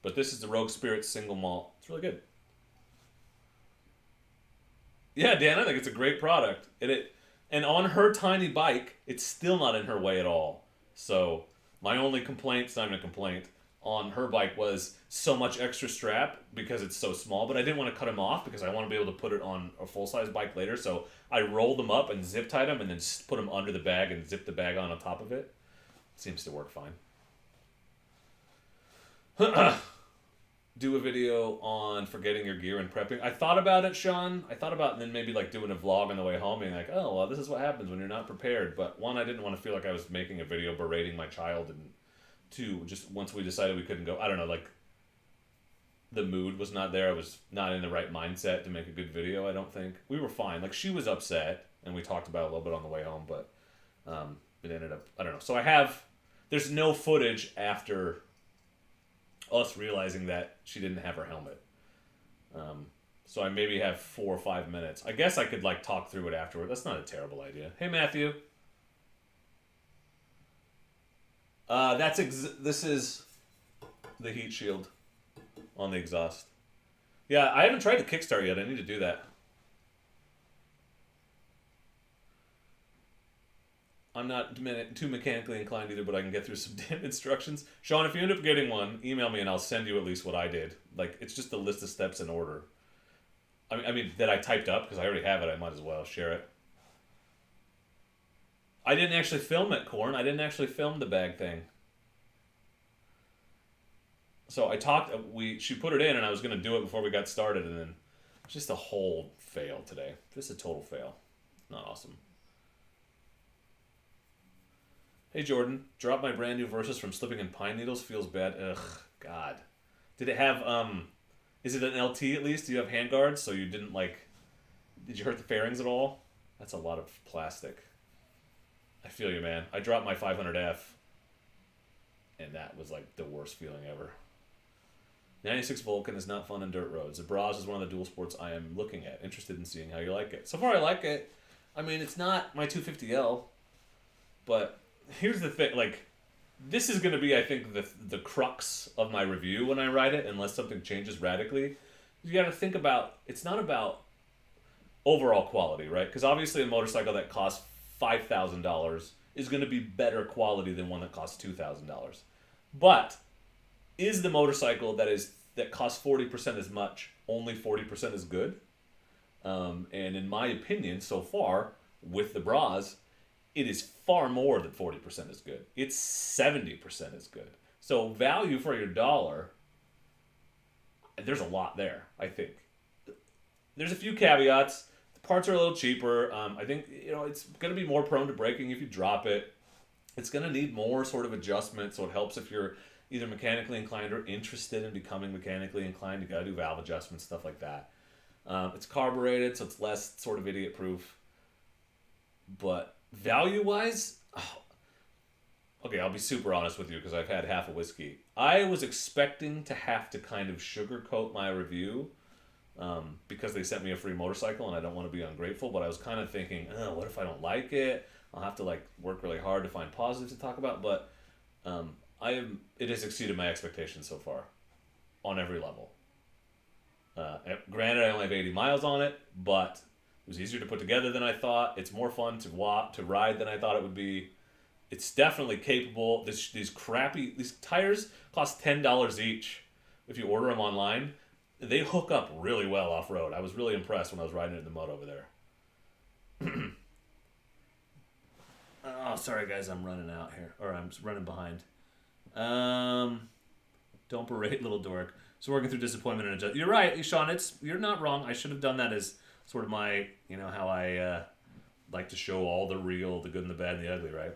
But this is the Rogue Spirits single malt. It's really good. Yeah, Dan, I think it's a great product. And on her tiny bike, it's still not in her way at all. So my only complaint, it's not even a complaint, on her bike was so much extra strap because it's so small, but I didn't want to cut them off because I want to be able to put it on a full-size bike later, so I rolled them up and zip tied them and then put them under the bag and zip the bag on top of it. Seems to work fine. Do a video on forgetting your gear and prepping. I thought about it, Sean. I thought about then maybe like doing a vlog on the way home being like, oh, well, this is what happens when you're not prepared. But one, I didn't want to feel like I was making a video berating my child, and two, just once we decided we couldn't go, I don't know, like the mood was not there. I was not in the right mindset to make a good video, I don't think. We were fine. Like she was upset and we talked about it a little bit on the way home, but it ended up, I don't know. So there's no footage after us realizing that she didn't have her helmet. So I maybe have 4 or 5 minutes. I guess I could like talk through it afterward. That's not a terrible idea. Hey, Matthew. This is the heat shield on the exhaust. Yeah, I haven't tried the Kickstart yet. I need to do that. I'm not too mechanically inclined either, but I can get through some damn instructions. Sean, if you end up getting one, email me and I'll send you at least what I did. Like, it's just a list of steps in order. I mean that I typed up, because I already have it. I might as well share it. I didn't actually film it, Corn. I didn't actually film the bag thing. So she put it in, and I was going to do it before we got started, and then just a whole fail today. Just a total fail. Not awesome. Hey, Jordan. Dropped my brand new Versus from slipping in pine needles. Feels bad. Ugh, God. Did it have, is it an LT at least? Do you have handguards? So you didn't, did you hurt the fairings at all? That's a lot of plastic. I feel you, man. I dropped my 500F, and that was, the worst feeling ever. 96 Vulcan is not fun on dirt roads. The Brozz is one of the dual sports I am looking at. Interested in seeing how you like it. So far, I like it. I mean, it's not my 250L, but here's the thing, this is going to be, I think, the crux of my review when I ride it, unless something changes radically. You got to think about, it's not about overall quality, right? Because obviously a motorcycle that costs $5,000 is going to be better quality than one that costs $2,000. But is the motorcycle that costs 40% as much only 40% as good? And in my opinion, so far with the Brozz, it is far more than 40% is good. It's 70% is good. So value for your dollar, there's a lot there, I think. There's a few caveats. The parts are a little cheaper. I think it's going to be more prone to breaking if you drop it. It's going to need more sort of adjustment, so it helps if you're either mechanically inclined or interested in becoming mechanically inclined. You got to do valve adjustments, stuff like that. It's carbureted, so it's less sort of idiot-proof. But value-wise, okay, I'll be super honest with you because I've had half a whiskey. I was expecting to have to kind of sugarcoat my review because they sent me a free motorcycle and I don't want to be ungrateful, but I was kind of thinking, what if I don't like it? I'll have to work really hard to find positives to talk about, but it has exceeded my expectations so far on every level. Granted, I only have 80 miles on it, but it was easier to put together than I thought. It's more fun to ride than I thought it would be. It's definitely capable. These tires cost $10 each if you order them online. They hook up really well off-road. I was really impressed when I was riding it in the mud over there. Oh, sorry guys, I'm running out here. Or I'm running behind. Don't berate Lil Dork. So working through disappointment and adjust. You're right, Sean. You're not wrong. I should have done that as sort of my, how I like to show all the real, the good and the bad and the ugly, right?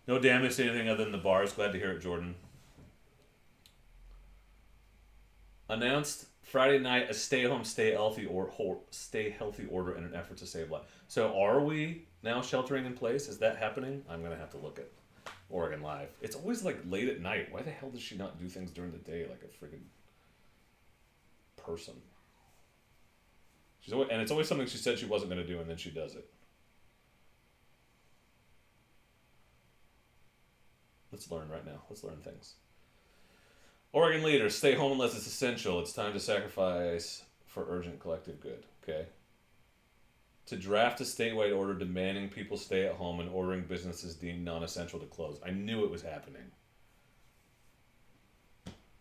No damage to anything other than the bars. Glad to hear it, Jordan. Announced Friday night a stay home, stay healthy order in an effort to save life. So are we now sheltering in place? Is that happening? I'm gonna have to look at Oregon Live. It's always late at night. Why the hell does she not do things during the day like a freaking person? And it's always something she said she wasn't going to do, and then she does it. Let's learn right now. Let's learn things. Oregon leaders, stay home unless it's essential. It's time to sacrifice for urgent collective good. Okay. To draft a statewide order demanding people stay at home and ordering businesses deemed non-essential to close. I knew it was happening.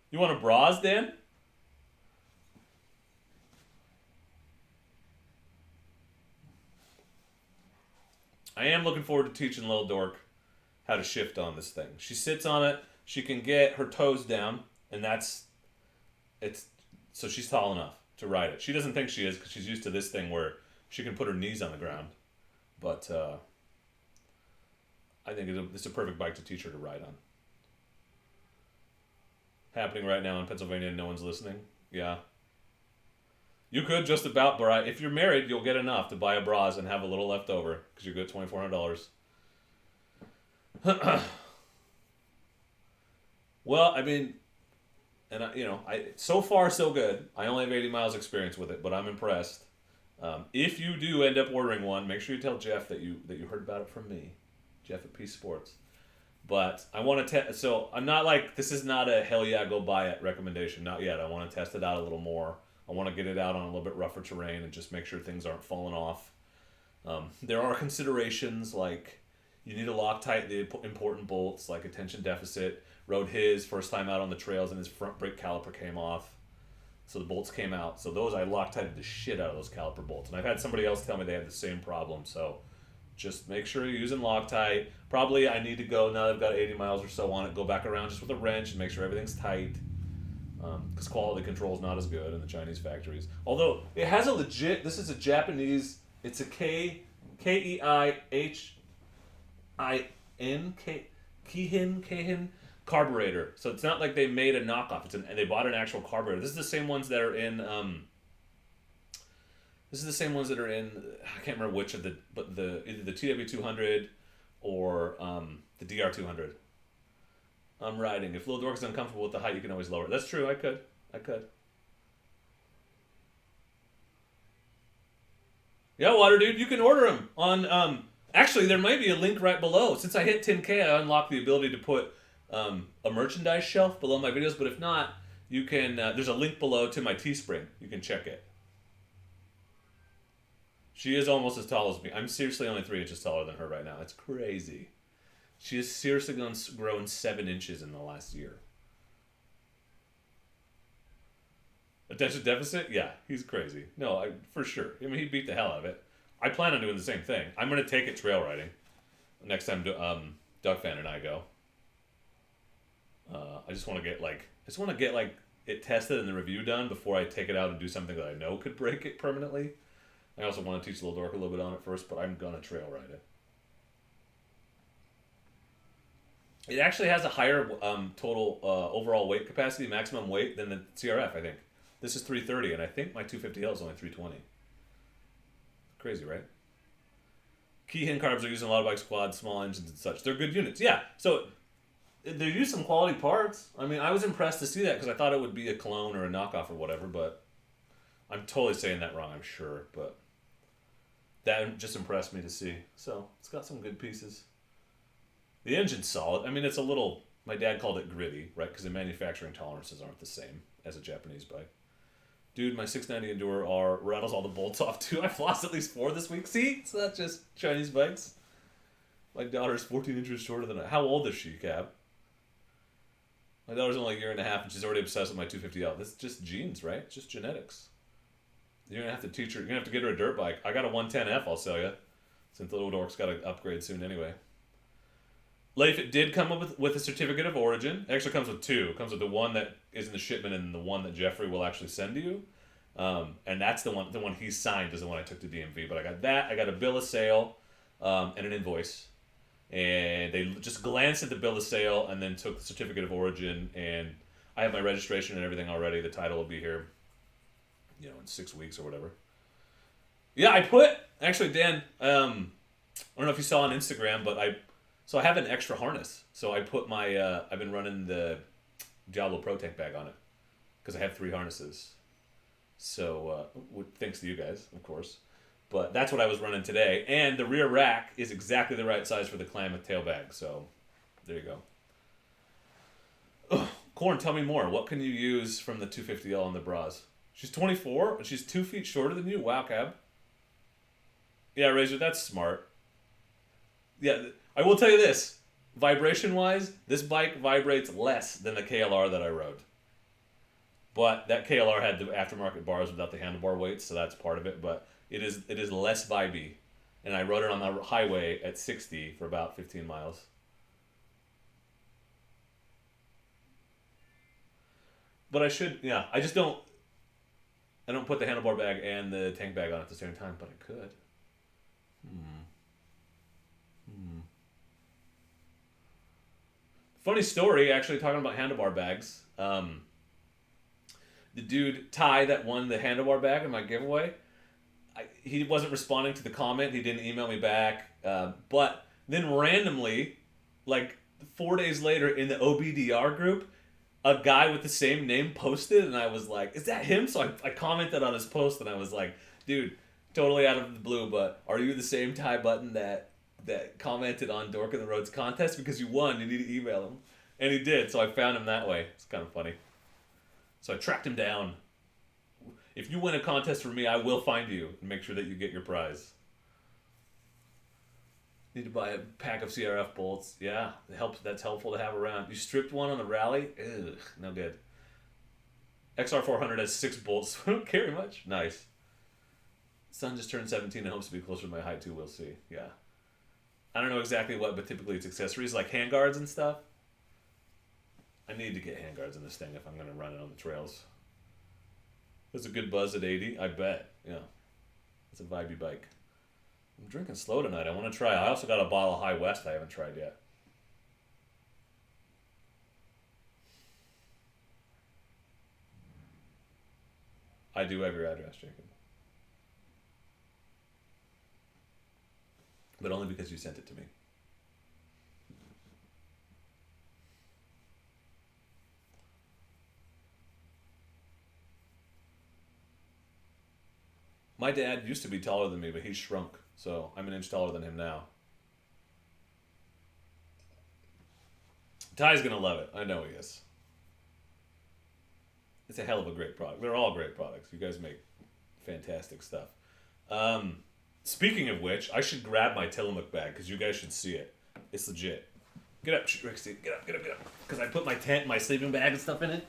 You want a Brozz, Dan? I am looking forward to teaching Lil Dork how to shift on this thing. She sits on it. She can get her toes down, and so she's tall enough to ride it. She doesn't think she is because she's used to this thing where she can put her knees on the ground. But I think it's a perfect bike to teach her to ride on. Happening right now in Pennsylvania and no one's listening. Yeah. You could just about buy. If you're married, you'll get enough to buy a Brozz and have a little left over because you get $2,400. Well, I mean, and I so far so good. I only have 80 miles experience with it, but I'm impressed. If you do end up ordering one, make sure you tell Jeff that you heard about it from me, Jeff at Peace Sports. But I want to so I'm not this is not a hell yeah go buy it recommendation, not yet. I want to test it out a little more. I want to get it out on a little bit rougher terrain and just make sure things aren't falling off. There are considerations like you need to Loctite the important bolts like attention deficit. Rode his first time out on the trails and his front brake caliper came off. So the bolts came out. So those, I Loctited the shit out of those caliper bolts. And I've had somebody else tell me they had the same problem. So just make sure you're using Loctite. Probably I need to go, now that I've got 80 miles or so on it, go back around just with a wrench and make sure everything's tight. Because quality control is not as good in the Chinese factories. Although it has a legit, this is a Japanese, it's a Keihin carburetor. So it's not like they made a knockoff. And they bought an actual carburetor. This is the same ones that are in. I can't remember which of either the TW200 or the DR200. I'm riding. If Lil Dork is uncomfortable with the height, you can always lower it. That's true. I could. Yeah, Water Dude, you can order them on. Actually, there might be a link right below. Since I hit 10K, I unlocked the ability to put a merchandise shelf below my videos. But if not, you can. There's a link below to my Teespring. You can check it. She is almost as tall as me. I'm seriously only 3 inches taller than her right now. It's crazy. She has seriously grown 7 inches in the last year. Attention deficit? Yeah, he's crazy. No, for sure. I mean, he beat the hell out of it. I plan on doing the same thing. I'm going to take it trail riding next time Duck Fan and I go. I just want to get it tested and the review done before I take it out and do something that I know could break it permanently. I also want to teach Lil Dork a little bit on it first, but I'm going to trail ride it. It actually has a higher total overall weight capacity, maximum weight, than the CRF, I think. This is 330, and I think my 250L is only 320. Crazy, right? Key hin carbs are used in a lot of bikes, quads, small engines, and such. They're good units. Yeah, so they use some quality parts. I mean, I was impressed to see that because I thought it would be a clone or a knockoff or whatever, but I'm totally saying that wrong, I'm sure. But that just impressed me to see. So it's got some good pieces. The engine's solid. I mean, it's a little... My dad called it gritty, right? Because the manufacturing tolerances aren't the same as a Japanese bike. Dude, my 690 Endure R rattles all the bolts off too. I've lost at least 4 this week. See? It's not just Chinese bikes. My daughter's 14 inches shorter than I. How old is she, Cab? My daughter's only a year and a half, and she's already obsessed with my 250L. This is just genes, right? It's just genetics. You're going to have to teach her. You're going to have to get her a dirt bike. I got a 110F, I'll sell you. Since the Little Dork's got to upgrade soon anyway. Leif, it did come up with a certificate of origin. It actually comes with 2. It comes with the one that is in the shipment and the one that Jeffrey will actually send to you. And that's the one he signed is the one I took to DMV. But I got that. I got a bill of sale and an invoice. And they just glanced at the bill of sale and then took the certificate of origin. And I have my registration and everything already. The title will be here, in 6 weeks or whatever. Yeah, I put... Actually, Dan, I don't know if you saw on Instagram, but I have an extra harness. So I put my... I've been running the Diablo Pro Tank bag on it. Because I have 3 harnesses. So, thanks to you guys, of course. But that's what I was running today. And the rear rack is exactly the right size for the Klamath tail bag. So, there you go. Ugh. Corn, tell me more. What can you use from the 250L on the Brozz? She's 24 and she's 2 feet shorter than you. Wow, Cab. Yeah, Razor, that's smart. Yeah, I will tell you this. Vibration-wise, this bike vibrates less than the KLR that I rode. But that KLR had the aftermarket bars without the handlebar weights, so that's part of it. But it is less vibey. And I rode it on the highway at 60 for about 15 miles. But I don't put the handlebar bag and the tank bag on at the same time, but I could. Funny story, actually, talking about handlebar bags. The dude, Ty, that won the handlebar bag in my giveaway, he wasn't responding to the comment. He didn't email me back. But then randomly, like 4 days later in the OBDR group, a guy with the same name posted, and I was like, is that him? So I commented on his post, and I was like, dude, totally out of the blue, but are you the same Ty Button that commented on Dork in the Roads contest? Because you won, you need to email him. And he did, so I found him that way. It's kind of funny. So I tracked him down. If you win a contest for me, I will find you and make sure that you get your prize. Need to buy a pack of CRF bolts. Yeah, it helps. That's helpful to have around. You stripped one on the rally? Ugh, no good. XR400 has 6 bolts. I don't carry much. Nice. Son just turned 17 and hopes to be closer to my height too. We'll see. Yeah. I don't know exactly what, but typically it's accessories like handguards and stuff. I need to get handguards in this thing if I'm going to run it on the trails. There's a good buzz at 80, I bet. Yeah. It's a vibey bike. I'm drinking slow tonight. I want to try. I also got a bottle of High West I haven't tried yet. I do have your address, Jacob. But only because you sent it to me. My dad used to be taller than me, but he's shrunk. So I'm an inch taller than him now. Ty's going to love it. I know he is. It's a hell of a great product. They're all great products. You guys make fantastic stuff. Speaking of which, I should grab my Tillamook bag because you guys should see it. It's legit. Get up, Rixie. Get up. Because I put my tent, my sleeping bag and stuff in it.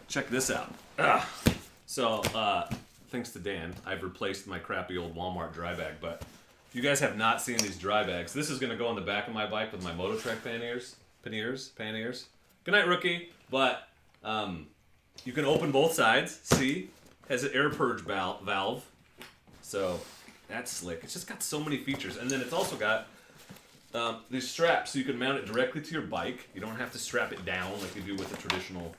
Check this out. So, thanks to Dan, I've replaced my crappy old Walmart dry bag. But if you guys have not seen these dry bags, this is going to go on the back of my bike with my Mototrek panniers. Good night, rookie. But you can open both sides. See? Has an air purge valve. So that's slick. It's just got so many features. And then it's also got these straps so you can mount it directly to your bike. You don't have to strap it down like you do with a traditional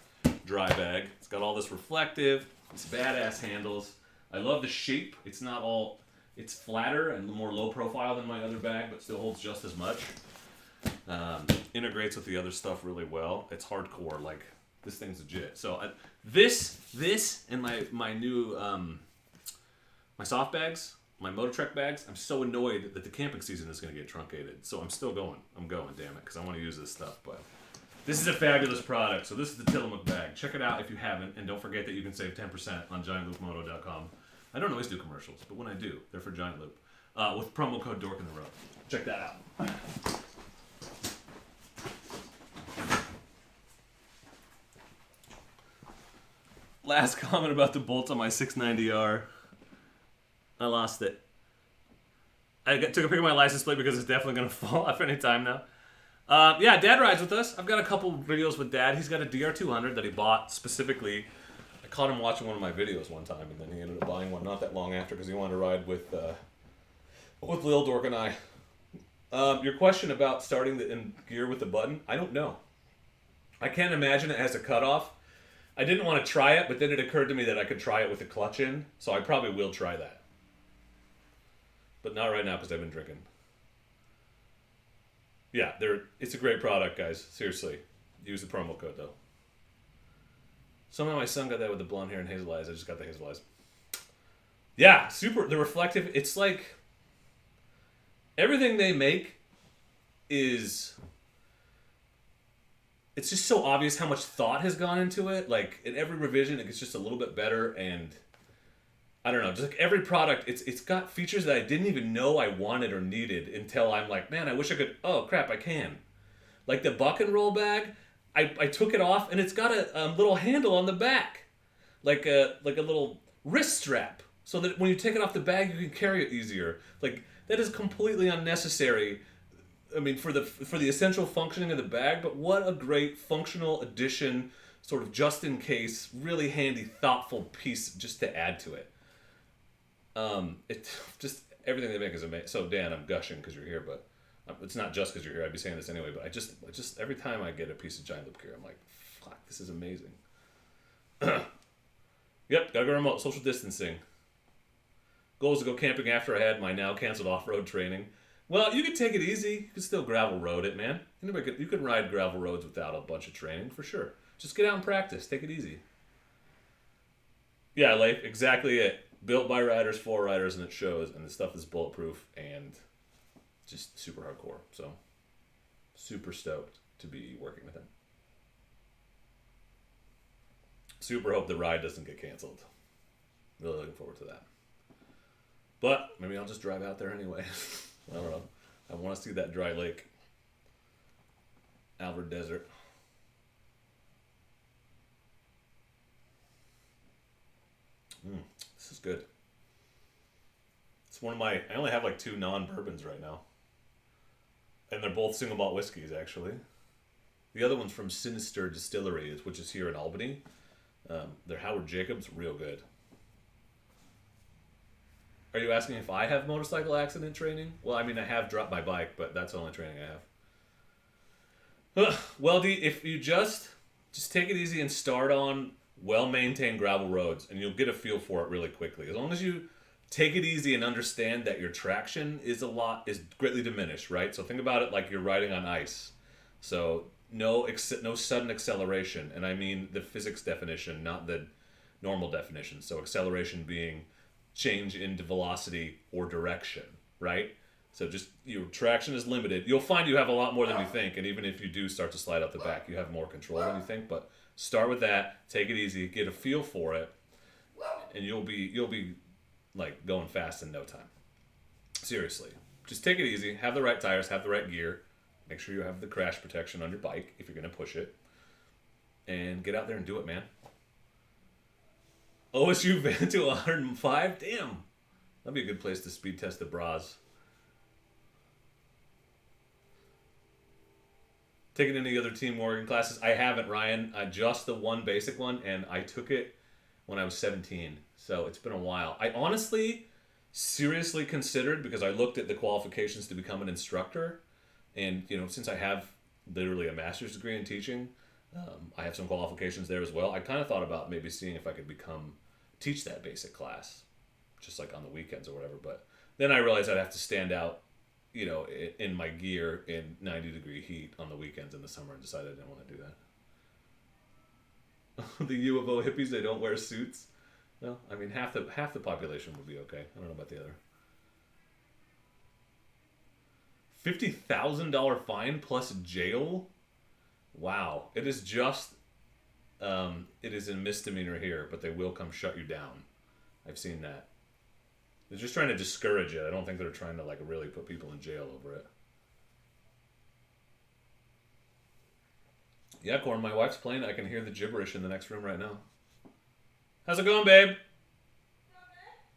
dry bag. It's got all this reflective, these badass handles. I love the shape. It's not all, it's flatter and more low profile than my other bag, but still holds just as much. Integrates with the other stuff really well. It's hardcore, like this thing's legit. So this and my new my soft bags, my Mototrek bags. I'm so annoyed that the camping season is going to get truncated. So I'm still going. I'm going, damn it, because I want to use this stuff. But this is a fabulous product. So this is the Tillamook bag. Check it out if you haven't, and don't forget that you can save 10% on GiantLoopMoto.com. I don't always do commercials, but when I do, they're for Giant Loop with promo code Dork in the Road. Check that out. Last comment about the bolts on my 690R. I lost it. I took a picture of my license plate because it's definitely going to fall off any time now. Yeah, Dad rides with us. I've got a couple videos with Dad. He's got a DR200 that he bought specifically. I caught him watching one of my videos one time, and then he ended up buying one not that long after because he wanted to ride with Lil Dork and I. Your question about starting in gear with the button, I don't know. I can't imagine it has a cutoff. I didn't want to try it, but then it occurred to me that I could try it with the clutch in, so I probably will try that. But not right now because I've been drinking. Yeah, it's a great product, guys. Seriously. Use the promo code, though. Somehow my son got that with the blonde hair and hazel eyes. I just got the hazel eyes. Yeah, super. The reflective, it's like everything they make is... It's just so obvious how much thought has gone into it. Like, in every revision, it gets just a little bit better, and I don't know, just like every product, it's got features that I didn't even know I wanted or needed until I'm like, man, I wish I could, oh crap, I can. Like the buck and roll bag, I took it off, and it's got a little handle on the back. Like a little wrist strap, so that when you take it off the bag, you can carry it easier. Like, that is completely unnecessary. I mean, for the essential functioning of the bag, but what a great functional addition, sort of just in case, really handy, thoughtful piece just to add to it. It just, everything they make is amazing. So Dan, I'm gushing because you're here, but it's not just because you're here. I'd be saying this anyway, but I just every time I get a piece of Giant Loop gear, I'm like, fuck, this is amazing. Yep, gotta go remote, social distancing. Goal is to go camping after I had my now canceled off-road training. Well, you could take it easy. You could still gravel road it, man. You can ride gravel roads without a bunch of training, for sure. Just get out and practice. Take it easy. Yeah, Leif, exactly it. Built by riders, for riders, and it shows. And the stuff is bulletproof and just super hardcore. So, super stoked to be working with him. Super hope the ride doesn't get canceled. Really looking forward to that. But maybe I'll just drive out there anyway. I don't know. I want to see that dry lake. Albert Desert. This is good. It's one of my... I only have like 2 non-bourbons right now. And they're both single malt whiskeys, actually. The other one's from Sinister Distillery, which is here in Albany. They're Howard Jacobs. Real good. Are you asking if I have motorcycle accident training? Well, I mean, I have dropped my bike, but that's the only training I have. Well, if you just take it easy and start on well-maintained gravel roads, and you'll get a feel for it really quickly. As long as you take it easy and understand that your traction is greatly diminished, right? So think about it like you're riding on ice. So no sudden acceleration, and I mean the physics definition, not the normal definition. So acceleration being change into velocity or direction, right? So just your traction is limited. You'll find you have a lot more than you think, and even if you do start to slide out the back, you have more control than you think, but Start with that. Take it easy. Get a feel for it, and you'll be like going fast in no time. Seriously, just take it easy. Have the right tires. Have the right gear. Make sure you have the crash protection on your bike if you're gonna push it, and get out there and do it, man. OSU van to 105. Damn, that'd be a good place to speed test the Brozz. Taken any other Team Morgan classes? I haven't, Ryan. Just the one basic one, and I took it when I was 17. So it's been a while. I honestly, seriously considered, because I looked at the qualifications to become an instructor, and since I have literally a master's degree in teaching, I have some qualifications there as well. I kind of thought about maybe seeing if I could teach that basic class, just like on the weekends or whatever. But then I realized I'd have to stand out in my gear in 90-degree heat on the weekends in the summer, and decided I didn't want to do that. The U of O hippies, they don't wear suits. Well, I mean, half the population would be okay. I don't know about the other. $50,000 fine plus jail? Wow. It is just, it is a misdemeanor here, but they will come shut you down. I've seen that. They're just trying to discourage it. I don't think they're trying to really put people in jail over it. Yeah, Corn, my wife's playing. I can hear the gibberish in the next room right now. How's it going, babe?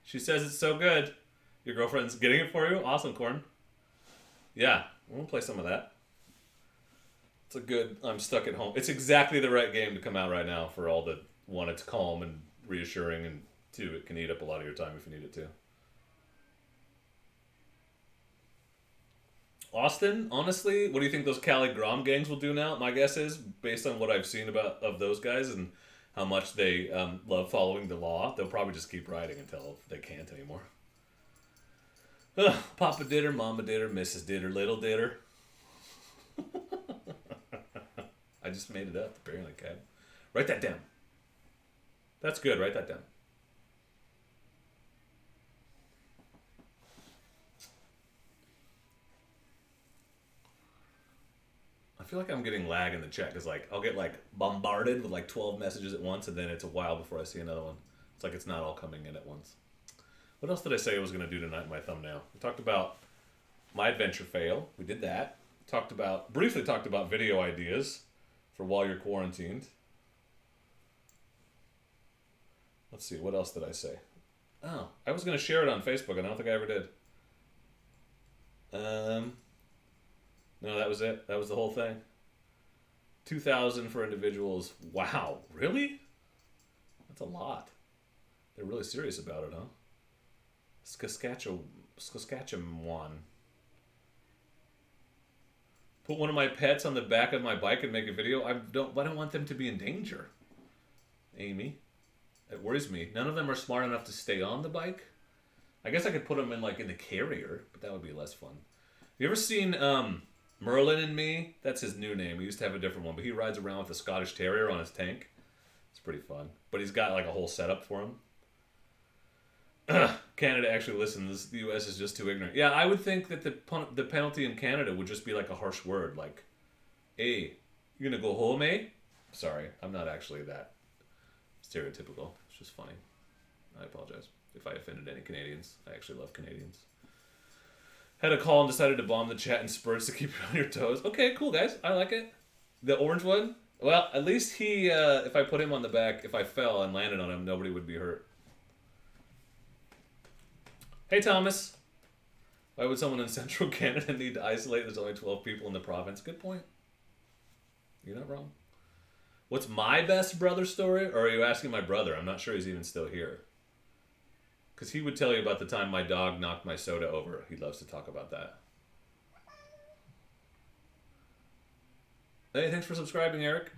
She says it's so good. Your girlfriend's getting it for you? Awesome, Corn. Yeah, we'll play some of that. It's a good, I'm stuck at home. It's exactly the right game to come out right now for all that one, it's calm and reassuring, and two, it can eat up a lot of your time if you need it to. Austin, honestly, what do you think those Cali Grom gangs will do now? My guess is, based on what I've seen of those guys and how much they love following the law, they'll probably just keep riding until they can't anymore. Ugh, Papa did her, Mama did her, Mrs. did her, Little did her. I just made it up, apparently, Cab. Write that down. That's good, write that down. I feel like I'm getting lag in the chat, because I'll get bombarded with 12 messages at once, and then it's a while before I see another one. It's like it's not all coming in at once. What else did I say I was going to do tonight in my thumbnail? We talked about my adventure fail. We did that. Briefly talked about video ideas for while you're quarantined. Let's see, what else did I say? Oh, I was going to share it on Facebook, and I don't think I ever did. No, that was it. That was the whole thing. 2,000 for individuals. Wow, really? That's a lot. They're really serious about it, huh? Saskatchewan. Put one of my pets on the back of my bike and make a video. I don't want them to be in danger. Amy, it worries me. None of them are smart enough to stay on the bike. I guess I could put them in in the carrier, but that would be less fun. You ever seen Merlin and Me? That's his new name. He used to have a different one, but he rides around with a Scottish Terrier on his tank. It's pretty fun. But he's got a whole setup for him. Canada actually listens. The U.S. is just too ignorant. Yeah, I would think that the penalty in Canada would just be a harsh word, hey, you gonna go home, eh? Sorry, I'm not actually that stereotypical. It's just funny. I apologize if I offended any Canadians. I actually love Canadians. Had a call and decided to bomb the chat in spurts to keep you on your toes. Okay, cool, guys. I like it. The orange one? Well, at least he, if I put him on the back, if I fell and landed on him, nobody would be hurt. Hey, Thomas. Why would someone in central Canada need to isolate? There's only 12 people in the province. Good point. You're not wrong. What's my best brother story? Or are you asking my brother? I'm not sure he's even still here. Because he would tell you about the time my dog knocked my soda over. He loves to talk about that. Hey, thanks for subscribing, Eric.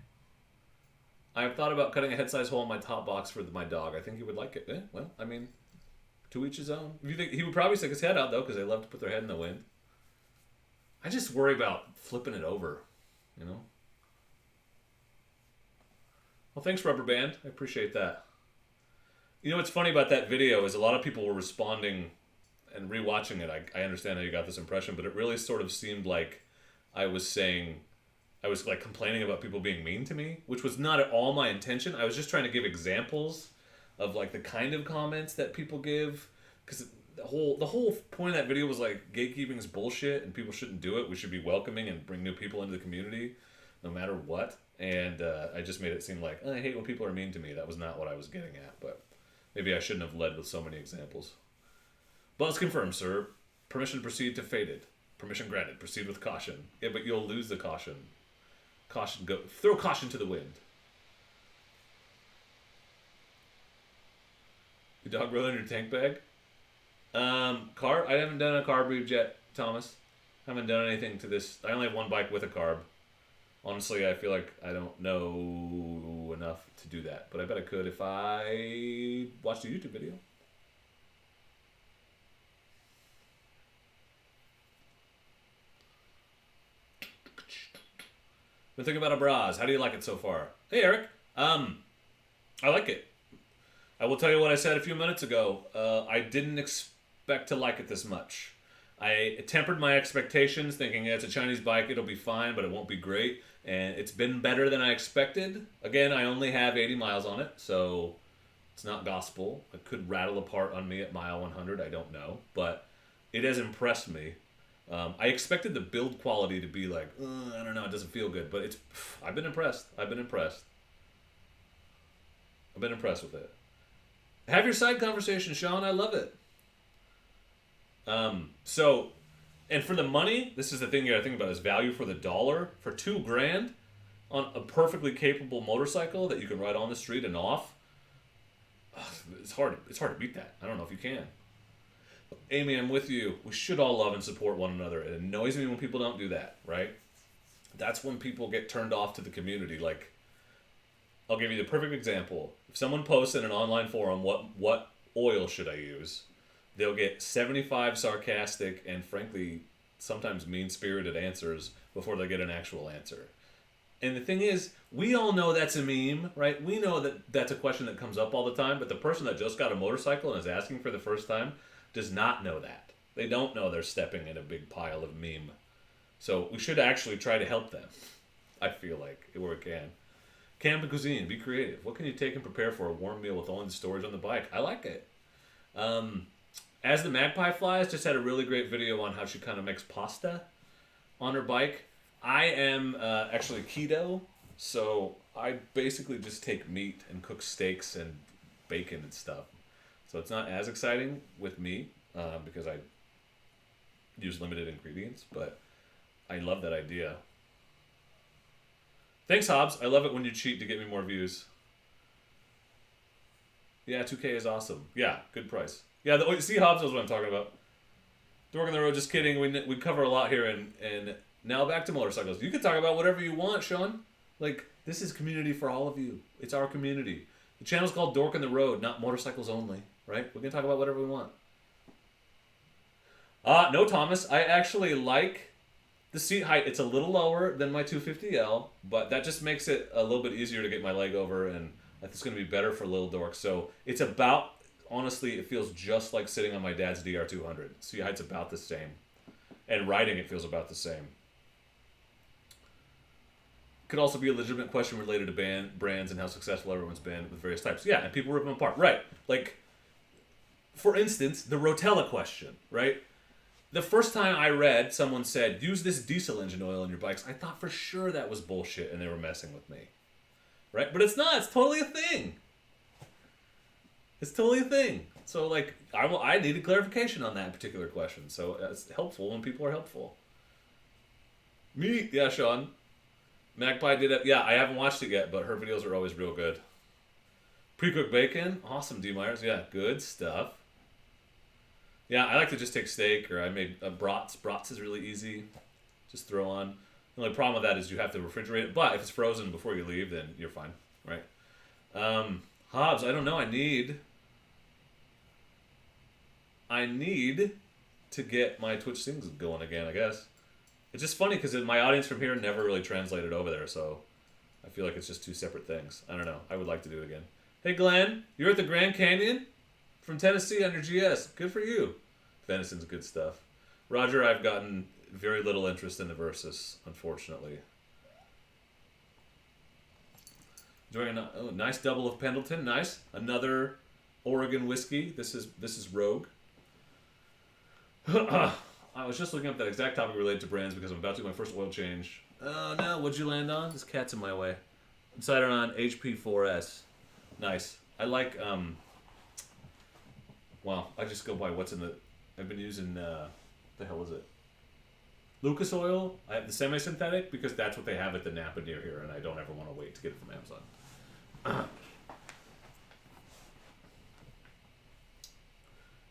I've thought about cutting a head-size hole in my top box for my dog. I think he would like it. Well, I mean, to each his own. If you think, he would probably stick his head out, though, because they love to put their head in the wind. I just worry about flipping it over, Well, thanks, Rubber Band. I appreciate that. What's funny about that video is a lot of people were responding and rewatching it. I understand how you got this impression, but it really sort of seemed like I was saying I was like complaining about people being mean to me, which was not at all my intention. I was just trying to give examples of like the kind of comments that people give, because the whole point of that video was like gatekeeping is bullshit and people shouldn't do it. We should be welcoming and bring new people into the community, no matter what. And I just made it seem like, oh, I hate when people are mean to me. That was not what I was getting at, but maybe I shouldn't have led with so many examples. Buzz confirmed, sir. Permission to proceed to faded. Permission granted. Proceed with caution. Yeah, but you'll lose the caution. Caution, go. Throw caution to the wind. Your dog brother in your tank bag? Carb? I haven't done a carb read yet, Thomas. I haven't done anything to this. I only have one bike with a carb. Honestly, I feel like I don't know enough to do that. But I bet I could if I watched a YouTube video. Been thinking about a Brozz. How do you like it so far? Hey, Eric. I like it. I will tell you what I said a few minutes ago. I didn't expect to like it this much. I tempered my expectations, thinking it's a Chinese bike, it'll be fine, but it won't be great. And it's been better than I expected. Again, I only have 80 miles on it, so it's not gospel. It could rattle apart on me at mile 100, I don't know. But it has impressed me. I expected the build quality to be like, I don't know, it doesn't feel good. But I've been impressed. I've been impressed with it. Have your side conversation, Sean. I love it. And for the money, this is the thing you gotta think about, is value for the dollar. For $2,000 on a perfectly capable motorcycle that you can ride on the street and off, it's hard to beat that. I don't know if you can. Amy, I'm with you. We should all love and support one another. It annoys me when people don't do that, right? That's when people get turned off to the community. Like, I'll give you the perfect example. If someone posts in an online forum, what oil should I use? They'll get 75 sarcastic and, frankly, sometimes mean-spirited answers before they get an actual answer. And the thing is, we all know that's a meme, right? We know that that's a question that comes up all the time, but the person that just got a motorcycle and is asking for the first time does not know that. They don't know they're stepping in a big pile of meme. So we should actually try to help them, I feel like, where we can. Camp and cuisine, be creative. What can you take and prepare for a warm meal with only the storage on the bike? I like it. As the Magpie Flies just had a really great video on how she kind of makes pasta on her bike. I am actually keto, so I basically just take meat and cook steaks and bacon and stuff. So it's not as exciting with me because I use limited ingredients, but I love that idea. Thanks, Hobbs. I love it when you cheat to get me more views. Yeah, 2K is awesome. Yeah, good price. Yeah, see, Hobbs knows what I'm talking about. Dork on the Road, just kidding. We cover a lot here, and now back to motorcycles. You can talk about whatever you want, Sean. Like, this is community for all of you. It's our community. The channel's called Dork on the Road, not motorcycles only, right? We can talk about whatever we want. No, Thomas. I actually like the seat height. It's a little lower than my 250L, but that just makes it a little bit easier to get my leg over, and I think it's going to be better for Lil Dork. So it's about... Honestly, it feels just like sitting on my dad's DR200. Seat height's about the same. And riding it feels about the same. Could also be a legitimate question related to brands and how successful everyone's been with various types. Yeah, and people rip them apart. Right. Like, for instance, the Rotella question, right? The first time I read someone said, use this diesel engine oil in your bikes, I thought for sure that was bullshit and they were messing with me. Right? But it's not. It's totally a thing. It's totally a thing. So, like, I needed clarification on that particular question. So, it's helpful when people are helpful. Me? Yeah, Sean. Magpie did it. Yeah, I haven't watched it yet, but her videos are always real good. Pre-cooked bacon. Awesome, D. Myers. Yeah, good stuff. Yeah, I like to just take steak, or I made brats. Brats is really easy. Just throw on. The only problem with that is you have to refrigerate it. But if it's frozen before you leave, then you're fine, right? Hobbs, I don't know. I need to get my Twitch things going again, I guess. It's just funny because my audience from here never really translated over there, so I feel like it's just two separate things. I don't know. I would like to do it again. Hey, Glenn, you're at the Grand Canyon from Tennessee on your GS. Good for you. Venison's good stuff. Roger, I've gotten very little interest in the Versus, unfortunately. Enjoying a nice double of Pendleton. Nice. Another Oregon whiskey. This is Rogue. I was just looking up that exact topic related to brands because I'm about to do my first oil change. Oh no, what'd you land on? This cat's in my way. I decided on HP4S. Nice. I like, well, I just go by what's in the, I've been using, the hell is it? Lucas Oil. I have the semi-synthetic because that's what they have at the Napa near here, and I don't ever want to wait to get it from Amazon.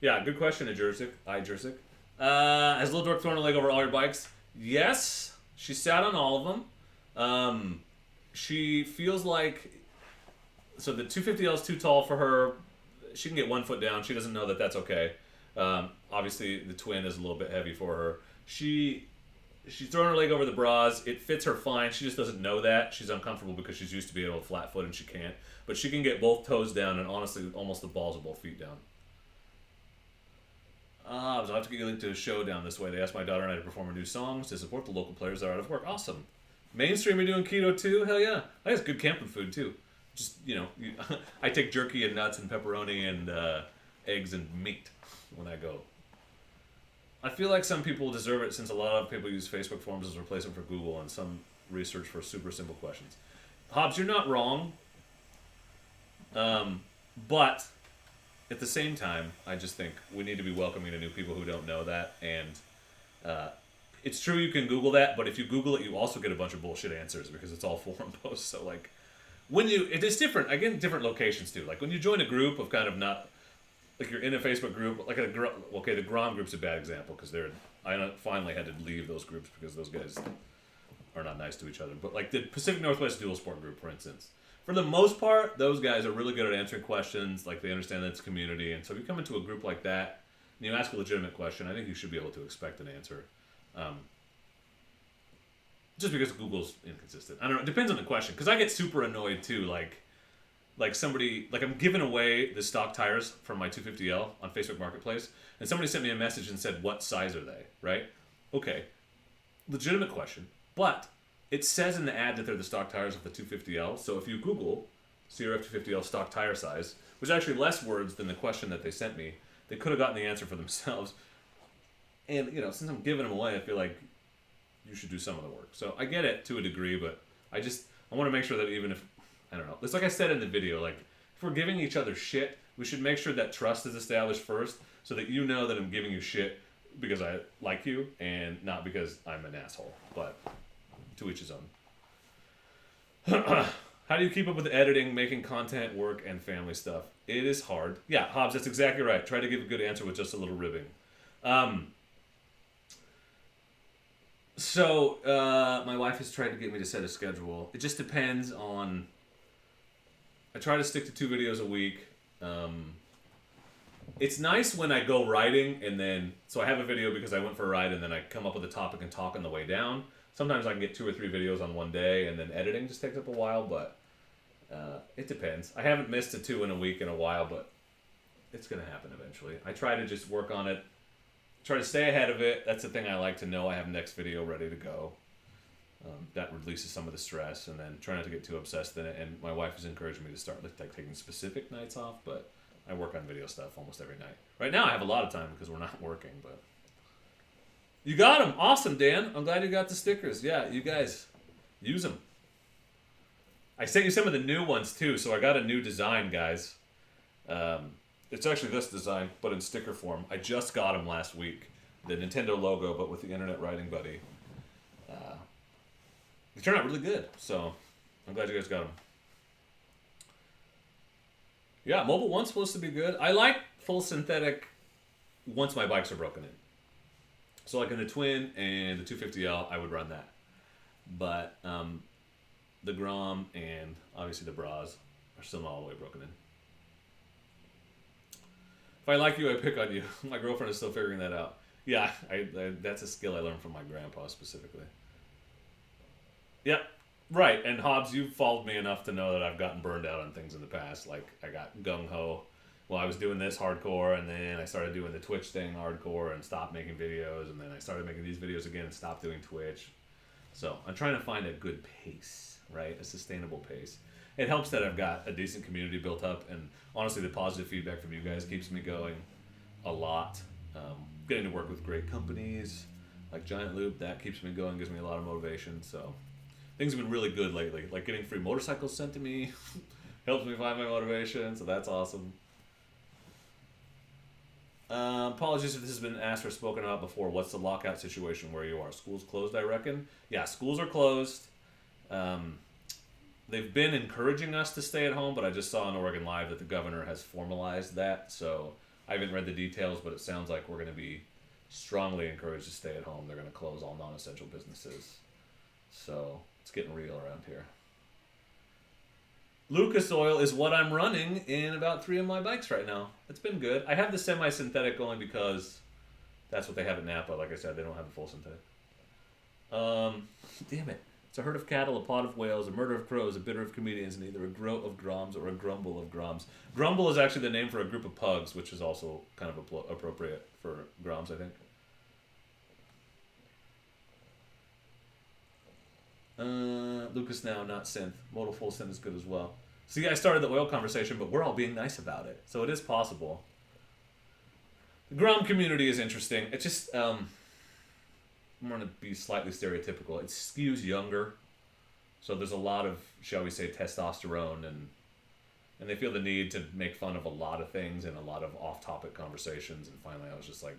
Yeah, good question, Jersic. Has Lil Dork thrown a leg over all your bikes? Yes. She sat on all of them. She feels like... So the 250L is too tall for her. She can get 1 foot down. She doesn't know that that's okay. Obviously, the twin is a little bit heavy for her. She's thrown her leg over the Brozz. It fits her fine. She just doesn't know that. She's uncomfortable because she's used to being able to flat foot and she can't. But she can get both toes down and honestly almost the balls of both feet down. I'll have to get you linked to a show down this way. They asked my daughter and I to perform her new songs to support the local players that are out of work. Awesome. Mainstream, you doing keto too? Hell yeah. I guess good camping food too. Just, I take jerky and nuts and pepperoni and eggs and meat when I go. I feel like some people deserve it since a lot of people use Facebook forums as a replacement for Google and some research for super simple questions. Hobbs, you're not wrong. But at the same time, I just think we need to be welcoming to new people who don't know that. And it's true you can Google that, but if you Google it, you also get a bunch of bullshit answers because it's all forum posts. So, like, it's different. Again, different locations, too. Like, when you join a group of kind of not... Like, you're in a Facebook group, like the Grom group's a bad example because I finally had to leave those groups because those guys are not nice to each other. But, like, the Pacific Northwest Dual Sport group, for instance... For the most part, those guys are really good at answering questions. Like, they understand that it's community. And so if you come into a group like that and you ask a legitimate question, I think you should be able to expect an answer. Just because Google's inconsistent. I don't know. It depends on the question. Because I get super annoyed, too. Like somebody... Like, I'm giving away the stock tires from my 250L on Facebook Marketplace. And somebody sent me a message and said, what size are they? Right? Okay. Legitimate question. But... It says in the ad that they're the stock tires of the 250L. So if you Google CRF 250L stock tire size, which is actually less words than the question that they sent me, they could have gotten the answer for themselves. And, since I'm giving them away, I feel like you should do some of the work. So I get it to a degree, but I want to make sure that even if, I don't know. It's like I said in the video, like, if we're giving each other shit, we should make sure that trust is established first so that you know that I'm giving you shit because I like you and not because I'm an asshole. But... To each his own. How do you keep up with editing, making content, work, and family stuff? It is hard. Yeah, Hobbs, that's exactly right. Try to give a good answer with just a little ribbing. So, my wife has tried to get me to set a schedule. It just depends on... I try to stick to 2 videos a week. It's nice when I go riding and then... So I have a video because I went for a ride and then I come up with a topic and talk on the way down. Sometimes I can get 2 or 3 videos on one day, and then editing just takes up a while, but it depends. I haven't missed a 2 in a week in a while, but it's going to happen eventually. I try to just work on it, try to stay ahead of it. That's the thing I like to know. I have next video ready to go. That releases some of the stress, and then try not to get too obsessed in it. And my wife has encouraged me to start like taking specific nights off, but I work on video stuff almost every night. Right now I have a lot of time because we're not working, but... You got them. Awesome, Dan. I'm glad you got the stickers. Yeah, you guys, use them. I sent you some of the new ones, too, so I got a new design, guys. It's actually this design, but in sticker form. I just got them last week. The Nintendo logo, but with the Internet Writing Buddy. They turned out really good, so I'm glad you guys got them. Yeah, Mobile 1's supposed to be good. I like full synthetic once my bikes are broken in. So like in the Twin and the 250L, I would run that. But the Grom and obviously the Brozz are still not all the way broken in. If I like you, I pick on you. My girlfriend is still figuring that out. Yeah, that's a skill I learned from my grandpa specifically. Yep, right. And Hobbs, you've followed me enough to know that I've gotten burned out on things in the past. Like I got gung-ho. Well, I was doing this hardcore, and then I started doing the Twitch thing hardcore and stopped making videos, and then I started making these videos again and stopped doing Twitch. So I'm trying to find a good pace, right? A sustainable pace. it helps that I've got a decent community built up, and honestly, the positive feedback from you guys keeps me going a lot. Getting to work with great companies like Giant Loop, that keeps me going, gives me a lot of motivation. So things have been really good lately. Like getting free motorcycles sent to me helps me find my motivation, so that's awesome. Apologies if this has been asked or spoken about before. What's the lockout situation where you are? Schools closed, I reckon. Yeah, schools are closed. They've been encouraging us to stay at home, but I just saw on Oregon Live that the governor has formalized that. So I haven't read the details, but it sounds like we're going to be strongly encouraged to stay at home. They're going to close all non-essential businesses. So it's getting real around here. Lucas Oil is what I'm running in about 3 of my bikes right now. It's been good. I have the semi-synthetic only because that's what they have at Napa. Like I said, they don't have the full synthetic. Damn it. It's a herd of cattle, a pod of whales, a murder of crows, a bitter of comedians, and either a groat of groms or a grumble of groms. Grumble is actually the name for a group of pugs, which is also kind of appropriate for groms, I think. Lucas now, not synth. Modal full synth is good as well. See, I started the oil conversation, but we're all being nice about it, so it is possible. The grom community is interesting. It just, I'm going to be slightly stereotypical. It skews younger, so there's a lot of, shall we say, testosterone, and they feel the need to make fun of a lot of things and a lot of off-topic conversations. And finally, I was just like,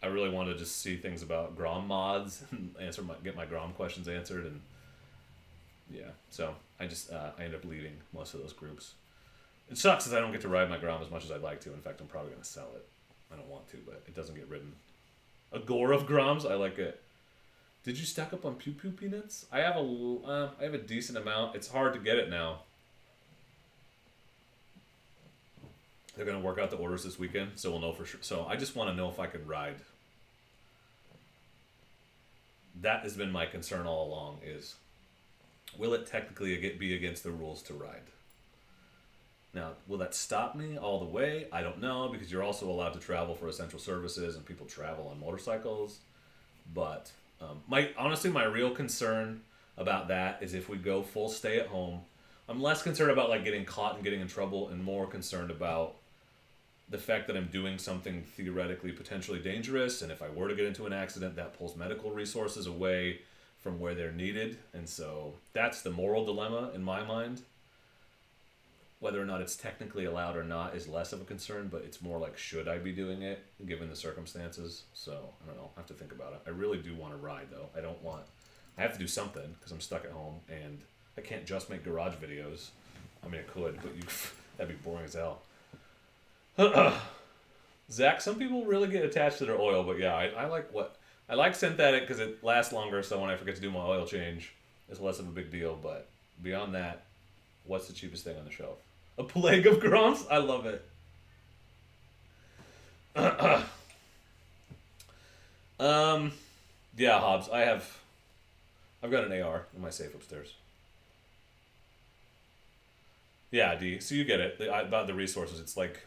I really want to just see things about grom mods and get my grom questions answered, and yeah, so I end up leaving most of those groups. It sucks because I don't get to ride my grom as much as I'd like to. In fact, I'm probably going to sell it. I don't want to, but it doesn't get ridden. A gore of groms, I like it. Did you stack up on Pew Pew peanuts? I have a decent amount. It's hard to get it now. They're going to work out the orders this weekend, so we'll know for sure. So I just want to know if I can ride. That has been my concern all along, is will it technically be against the rules to ride? Now, will that stop me all the way? I don't know, because you're also allowed to travel for essential services, and people travel on motorcycles. But honestly, my real concern about that is if we go full stay at home. I'm less concerned about like getting caught and getting in trouble, and more concerned about the fact that I'm doing something theoretically potentially dangerous, and if I were to get into an accident, that pulls medical resources away from where they're needed. And so that's the moral dilemma in my mind. Whether or not it's technically allowed or not is less of a concern, but it's more like, should I be doing it given the circumstances? So I don't know. I have to think about it. I really do want to ride, though. I have to do something because I'm stuck at home, and I can't just make garage videos. I mean, I could, but that'd be boring as hell. Zach, some people really get attached to their oil, but yeah, I like synthetic because it lasts longer, so when I forget to do my oil change, it's less of a big deal. But beyond that, what's the cheapest thing on the shelf? A plague of groms? I love it. Yeah, Hobbs, I've got an AR in my safe upstairs. Yeah, D, so you get it. About the resources, it's like,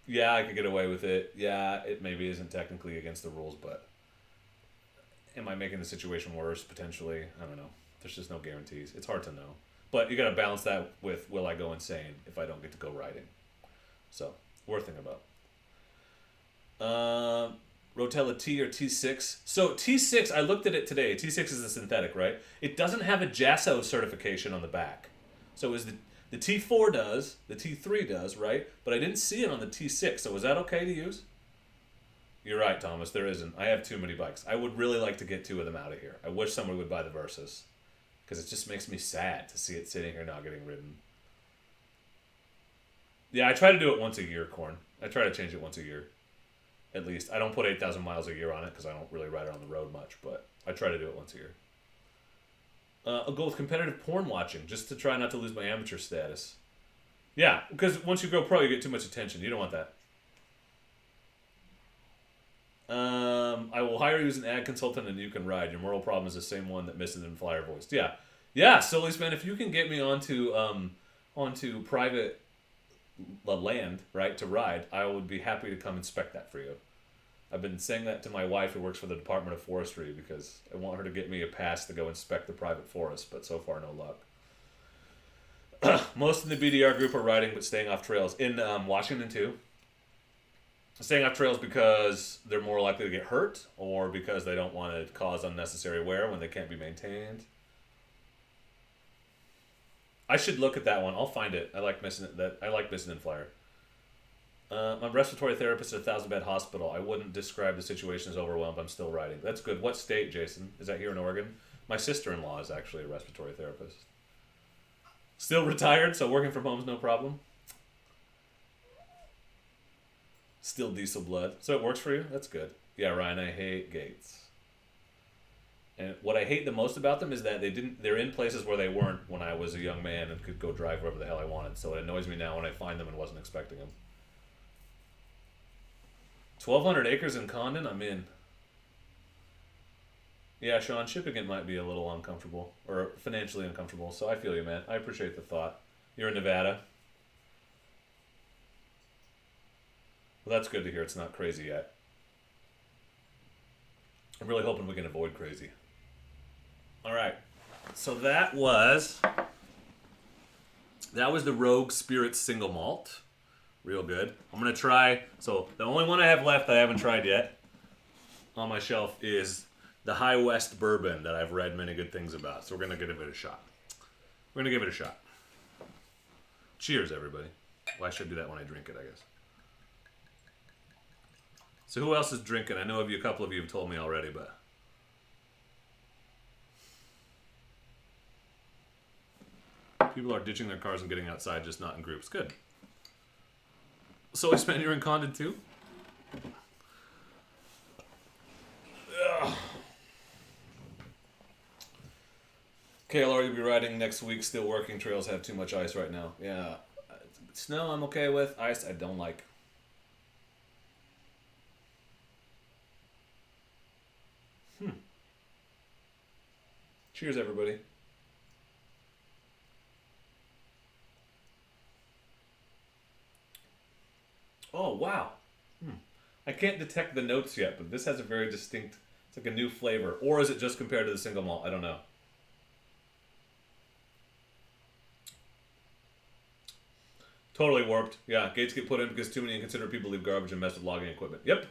yeah, I could get away with it. Yeah, it maybe isn't technically against the rules, but am I making the situation worse, potentially? I don't know. There's just no guarantees. It's hard to know. But you got to balance that with, will I go insane if I don't get to go riding? So, worth thinking about. Rotella T or T6. So, T6, I looked at it today. T6 is a synthetic, right? It doesn't have a JASO certification on the back. So, the T4 does, the T3 does, right? But I didn't see it on the T6. So, is that okay to use? You're right, Thomas. There isn't. I have too many bikes. I would really like to get 2 of them out of here. I wish someone would buy the Versus, because it just makes me sad to see it sitting here not getting ridden. Yeah, I try to do it once a year, Corn. I try to change it once a year, at least. I don't put 8,000 miles a year on it because I don't really ride it on the road much, but I try to do it once a year. I'll go with competitive porn watching, just to try not to lose my amateur status. Yeah, because once you go pro, you get too much attention. You don't want that. I will hire you as an ad consultant and you can ride. Your moral problem is the same one that Missing and Flyer voiced. Yeah. Yeah, Sillies, man, if you can get me onto private land, right, to ride, I would be happy to come inspect that for you. I've been saying that to my wife who works for the Department of Forestry because I want her to get me a pass to go inspect the private forest, but so far no luck. Most in the BDR group are riding but staying off trails. In Washington, too. Staying off trails because they're more likely to get hurt or because they don't want to cause unnecessary wear when they can't be maintained. I should look at that one. I'll find it. I like missing it. I like missing in flyer. I'm a respiratory therapist at a 1,000-bed hospital. I wouldn't describe the situation as overwhelmed. I'm still riding. That's good. What state, Jason? Is that here in Oregon? My sister-in-law is actually a respiratory therapist. Still retired, so working from home is no problem. Still diesel blood. So it works for you? That's good. Yeah, Ryan, I hate gates. And what I hate the most about them is that they're in places where they weren't when I was a young man and could go drive wherever the hell I wanted. So it annoys me now when I find them and wasn't expecting them. 1,200 acres in Condon? I'm in. Yeah, Sean, shipping it might be a little uncomfortable. Or financially uncomfortable. So I feel you, man. I appreciate the thought. You're in Nevada. Well, that's good to hear. It's not crazy yet. I'm really hoping we can avoid crazy. All right. So that was the Rogue Spirit Single Malt. Real good. I'm going to try. So the only one I have left that I haven't tried yet on my shelf is the High West Bourbon that I've read many good things about. So we're going to give it a shot. We're going to give it a shot. Cheers, everybody. Well, I should do that when I drink it, I guess. So who else is drinking? I know a couple of you have told me already, but... People are ditching their cars and getting outside, just not in groups. Good. So, man, you're in Condon too? Ugh. KLR, you'll be riding next week. Still working. Trails have too much ice right now. Yeah. Snow, I'm okay with. Ice, I don't like. Cheers, everybody. Oh, wow. I can't detect the notes yet, but this has a very distinct, it's like a new flavor. Or is it just compared to the single malt? I don't know. Totally warped. Yeah, gates get put in because too many inconsiderate people leave garbage and mess with logging equipment. Yep.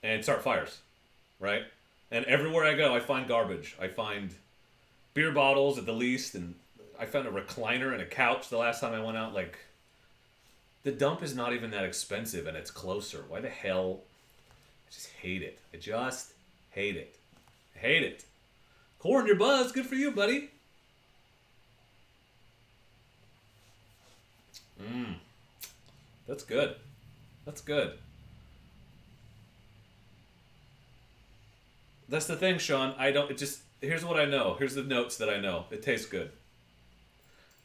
And start fires, right? And everywhere I go, I find garbage. I find beer bottles at the least, and I found a recliner and a couch the last time I went out. Like, the dump is not even that expensive, and it's closer. Why the hell? I just hate it. I just hate it. I hate it. Corn, your buzz. Good for you, buddy. That's good. That's good. That's the thing, Sean. Here's what I know. Here's the notes that I know. It tastes good.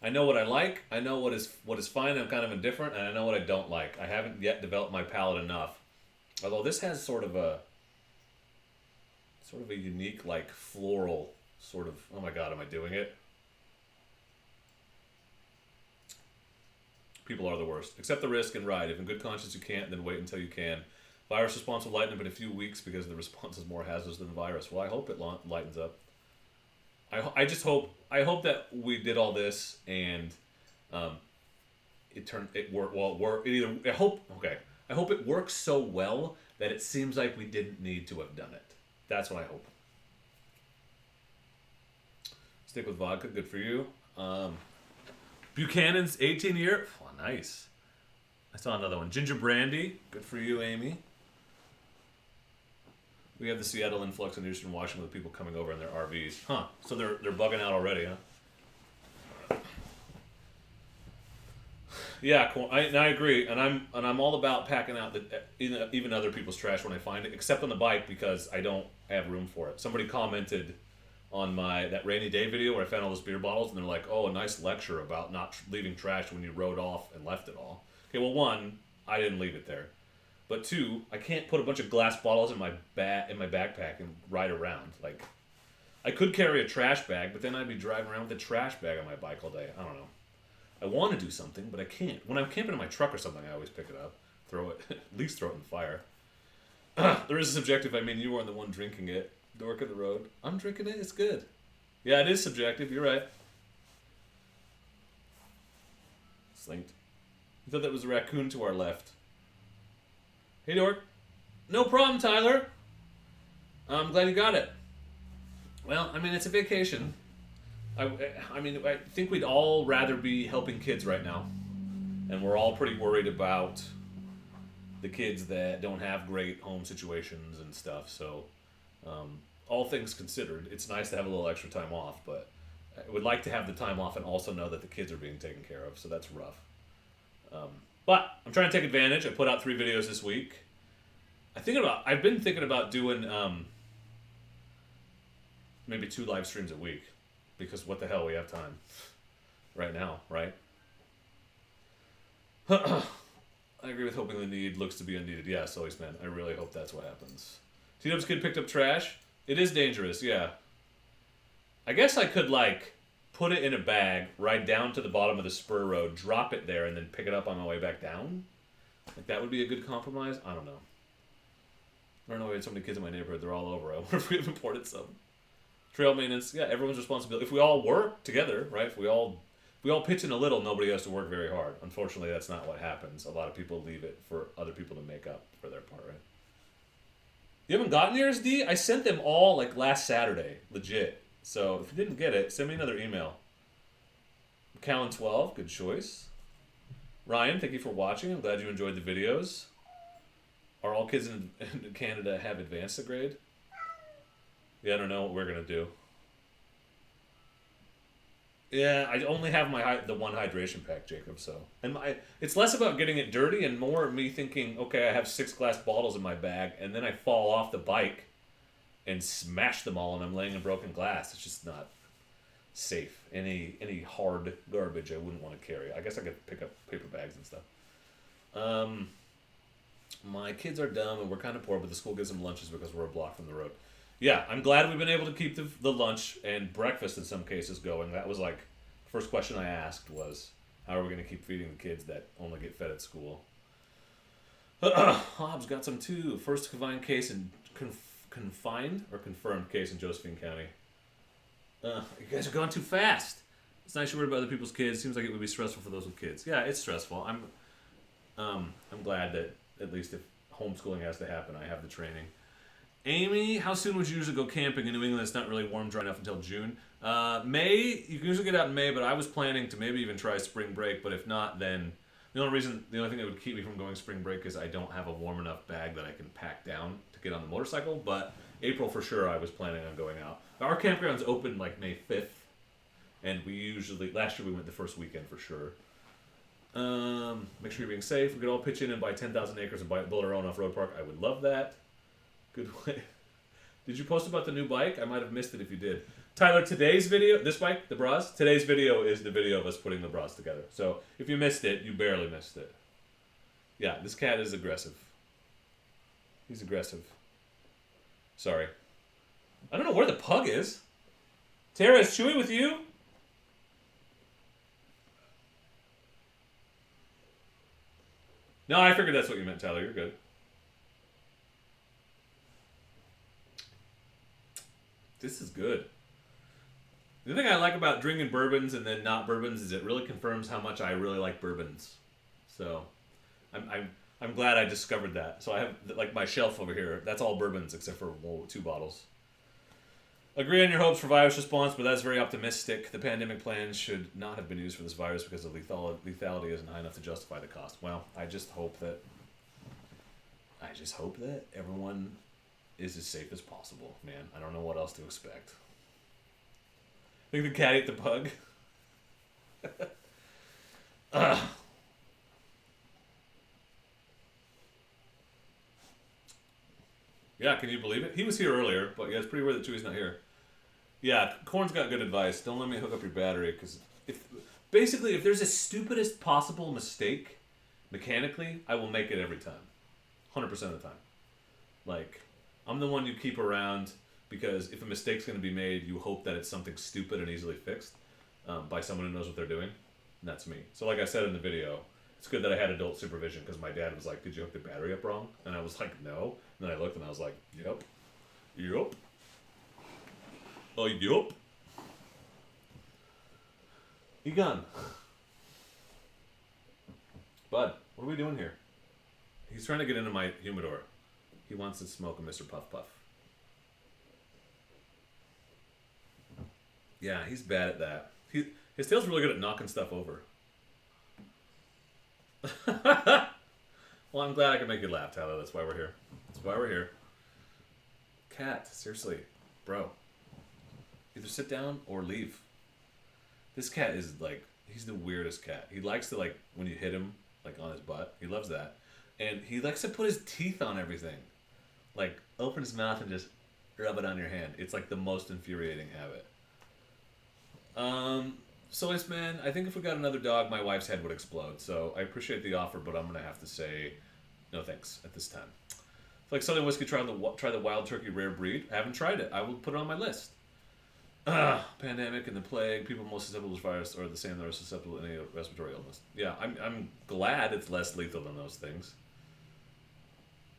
I know what I like. I know what is fine. I'm kind of indifferent, and I know what I don't like. I haven't yet developed my palate enough. Although this has sort of a unique, like, floral sort of. Oh my God, am I doing it? People are the worst. Accept the risk and ride. If in good conscience you can't, then wait until you can. Virus response will lighten up in a few weeks because the response is more hazardous than the virus. Well, I hope it lightens up. I hope that we did all this and I hope it works so well that it seems like we didn't need to have done it. That's what I hope. Stick with vodka, good for you. Buchanan's 18-year. Oh, nice. I saw another one. Ginger brandy, good for you, Amy. We have the Seattle influx in Eastern Washington with people coming over in their RVs. Huh. So they're bugging out already, huh? Yeah, cool. I agree, and I'm all about packing out even other people's trash when I find it, except on the bike because I don't have room for it. Somebody commented on that rainy day video where I found all those beer bottles, and they're like, "Oh, a nice lecture about not leaving trash when you rode off and left it all." Okay, well, one, I didn't leave it there. But two, I can't put a bunch of glass bottles in my backpack and ride around. Like, I could carry a trash bag, but then I'd be driving around with a trash bag on my bike all day. I don't know. I want to do something, but I can't. When I'm camping in my truck or something, I always pick it up, throw it, at least throw it in the fire. There is a subjective. I mean, you weren't the one drinking it. Dork of the road. I'm drinking it. It's good. Yeah, it is subjective. You're right. Slinked. You thought that was a raccoon to our left. Hey, Dork. No problem, Tyler. I'm glad you got it. Well, I mean, it's a vacation. I think we'd all rather be helping kids right now. And we're all pretty worried about the kids that don't have great home situations and stuff. So, all things considered, it's nice to have a little extra time off, but I would like to have the time off and also know that the kids are being taken care of, so that's rough. But I'm trying to take advantage. I put out 3 videos this week. I've been thinking about doing maybe 2 live streams a week, because what the hell, we have time right now, right? I agree with hoping the need looks to be unneeded. Yes, always, man. I really hope that's what happens. T-Dub's kid picked up trash. It is dangerous, yeah. I guess I could, like, put it in a bag, ride down to the bottom of the spur road, drop it there, and then pick it up on my way back down. Like, that would be a good compromise? I don't know. I don't know why we had so many kids in my neighborhood. They're all over. I wonder if we've imported some. Trail maintenance, yeah, everyone's responsibility. If we all work together, right? If we all pitch in a little, nobody has to work very hard. Unfortunately, that's not what happens. A lot of people leave it for other people to make up for their part, right? You haven't gotten yours, D? I sent them all, like, last Saturday. Legit. So, if you didn't get it, send me another email. Callan12, good choice. Ryan, thank you for watching. I'm glad you enjoyed the videos. Are all kids in Canada have advanced the grade? Yeah, I don't know what we're going to do. Yeah, I only have the one hydration pack, Jacob, so. And it's less about getting it dirty and more me thinking, okay, I have 6 glass bottles in my bag, and then I fall off the bike and smash them all, and I'm laying in broken glass. It's just not safe. Any hard garbage I wouldn't want to carry. I guess I could pick up paper bags and stuff. My kids are dumb, and we're kind of poor, but the school gives them lunches because we're a block from the road. Yeah, I'm glad we've been able to keep the lunch and breakfast in some cases going. That was like the first question I asked was, how are we going to keep feeding the kids that only get fed at school? Hobbs got some too. First confined case in confirmed case in Josephine County. You guys are going too fast. It's nice you're worried about other people's kids. Seems like it would be stressful for those with kids. Yeah, it's stressful. I'm glad that at least if homeschooling has to happen, I have the training. Amy, how soon would you usually go camping in New England? It's not really warm, dry enough until June. May, you can usually get out in May, but I was planning to maybe even try spring break, but if not, then the only thing that would keep me from going spring break is I don't have a warm enough bag that I can pack down to get on the motorcycle, but April for sure I was planning on going out. Our campground's open like May 5th, and last year we went the first weekend for sure. Make sure you're being safe. We could all pitch in and buy 10,000 acres and build our own off-road park. I would love that. Good way. Did you post about the new bike? I might have missed it if you did. Tyler, today's video, this bike, the Brozz, today's video is the video of us putting the Brozz together. So if you missed it, you barely missed it. Yeah, this cat is aggressive. He's aggressive. Sorry. I don't know where the pug is. Tara, is Chewy with you? No, I figured that's what you meant, Tyler. You're good. This is good. The thing I like about drinking bourbons and then not bourbons is it really confirms how much I really like bourbons. So, I'm glad I discovered that. So I have like my shelf over here. That's all bourbons except for 2 bottles. Agree on your hopes for virus response, but that's very optimistic. The pandemic plans should not have been used for this virus because the lethality isn't high enough to justify the cost. Well, I just hope that everyone is as safe as possible, man. I don't know what else to expect. Think the cat ate the pug? Yeah, can you believe it? He was here earlier, but yeah, it's pretty weird that Chewy's not here. Yeah, Corn's got good advice. Don't let me hook up your battery, because if there's the stupidest possible mistake, mechanically, I will make it every time. 100% of the time. Like, I'm the one you keep around because if a mistake's going to be made, you hope that it's something stupid and easily fixed by someone who knows what they're doing. And that's me. So like I said in the video, it's good that I had adult supervision because my dad was like, did you hook the battery up wrong? And I was like, no. And then I looked and I was like, yep. Oh, yep. You gone. Bud, what are we doing here? He's trying to get into my humidor. He wants to smoke a Mr. Puff Puff. Yeah, he's bad at that. His tail's really good at knocking stuff over. Well, I'm glad I can make you laugh, Tyler. That's why we're here. That's why we're here. Cat, seriously, bro. Either sit down or leave. This cat is like, he's the weirdest cat. He likes to, like, when you hit him, like, on his butt. He loves that. And he likes to put his teeth on everything. Like, open his mouth and just rub it on your hand. It's like the most infuriating habit. So it's, man, I think if we got another dog, my wife's head would explode. So I appreciate the offer, but I'm going to have to say no thanks at this time. It's like Southern Whiskey, try the Wild Turkey Rare Breed. I haven't tried it. I will put it on my list. Pandemic and the plague, people most susceptible to virus are the same that are susceptible to any respiratory illness. Yeah, I'm glad it's less lethal than those things.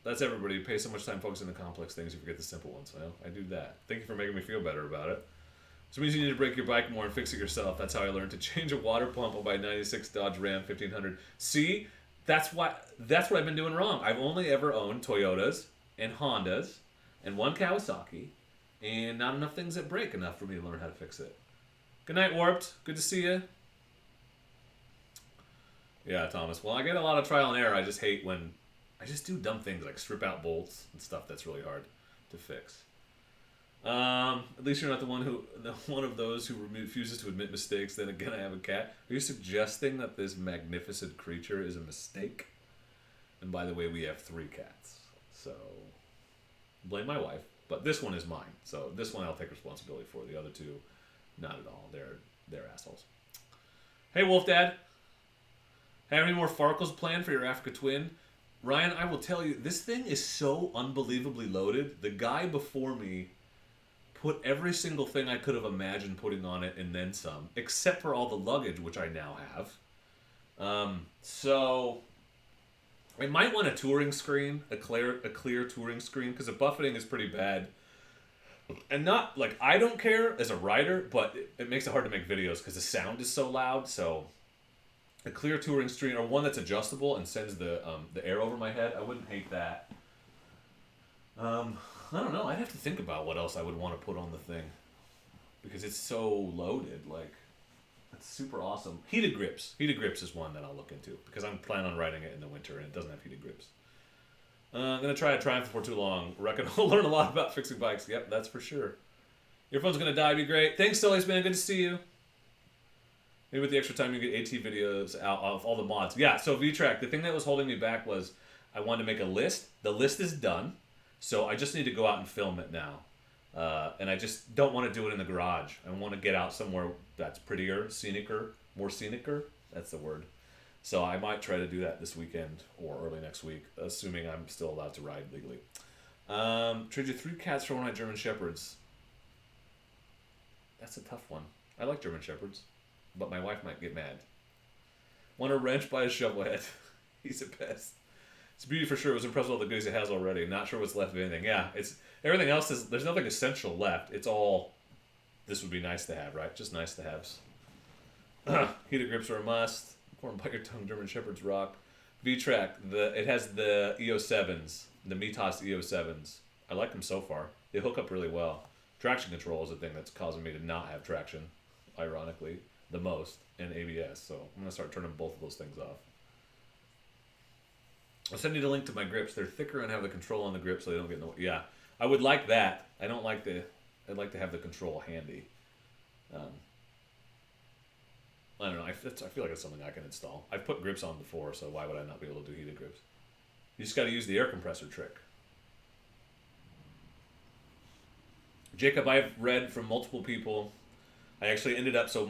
That's everybody. You pay so much time focusing on the complex things, you forget the simple ones. Well, I do that. Thank you for making me feel better about it. So it means you need to break your bike more and fix it yourself. That's how I learned to change a water pump on my 96 Dodge Ram 1500. See, that's what I've been doing wrong. I've only ever owned Toyotas and Hondas and one Kawasaki, and not enough things that break enough for me to learn how to fix it. Good night, Warped. Good to see you. Yeah, Thomas. Well, I get a lot of trial and error. I just hate when I just do dumb things like strip out bolts and stuff that's really hard to fix. At least you're not the one of those who refuses to admit mistakes. Then again, I have a cat. Are you suggesting that this magnificent creature is a mistake? And by the way, we have 3 cats. So, blame my wife. But this one is mine. So this one I'll take responsibility for. The other 2, not at all. They're assholes. Hey, Wolf Dad. Have any more Farkles planned for your Africa twin? Ryan, I will tell you, this thing is so unbelievably loaded. The guy before me put every single thing I could have imagined putting on it and then some, except for all the luggage, which I now have. So I might want a touring screen, a clear touring screen, because the buffeting is pretty bad. And not, like, I don't care as a rider, but it makes it hard to make videos because the sound is so loud. So a clear touring screen, or one that's adjustable and sends the air over my head, I wouldn't hate that. I don't know. I'd have to think about what else I would want to put on the thing, because it's so loaded. Like, it's super awesome. Heated grips. Heated grips is one that I'll look into, because I'm planning on riding it in the winter and it doesn't have heated grips. I'm going to try a Triumph before too long. Reckon I'll learn a lot about fixing bikes. Yep, that's for sure. Your phone's going to die. Be great. Thanks, Sully's, man. Good to see you. Maybe with the extra time you get AT videos out of all the mods. Yeah, so V-Track, the thing that was holding me back was I wanted to make a list. The list is done. So I just need to go out and film it now. And I just don't want to do it in the garage. I want to get out somewhere that's prettier, more scenicer. That's the word. So I might try to do that this weekend or early next week, assuming I'm still allowed to ride legally. Trade you 3 cats for one of my German Shepherds. That's a tough one. I like German Shepherds, but my wife might get mad. Want a wrench by a shovelhead. He's a pest. It's a beauty for sure. It was impressed with all the goodies it has already. Not sure what's left of anything. Yeah, it's everything else is. There's nothing essential left. It's all. This would be nice to have, right? Just nice to haves. Heated grips are a must. Corn bite your tongue. German Shepherds rock. V-Track. It has the EO7s, the Mitas EO7s. I like them so far. They hook up really well. Traction control is the thing that's causing me to not have traction, ironically, the most, and ABS. So I'm gonna start turning both of those things off. I'll send you the link to my grips. They're thicker and have the control on the grip so they don't get no. Yeah, I would like that. I don't like I'd like to have the control handy. I don't know. I feel like it's something I can install. I've put grips on before, so why would I not be able to do heated grips? You just got to use the air compressor trick. Jacob, I've read from multiple people. I actually ended up. Let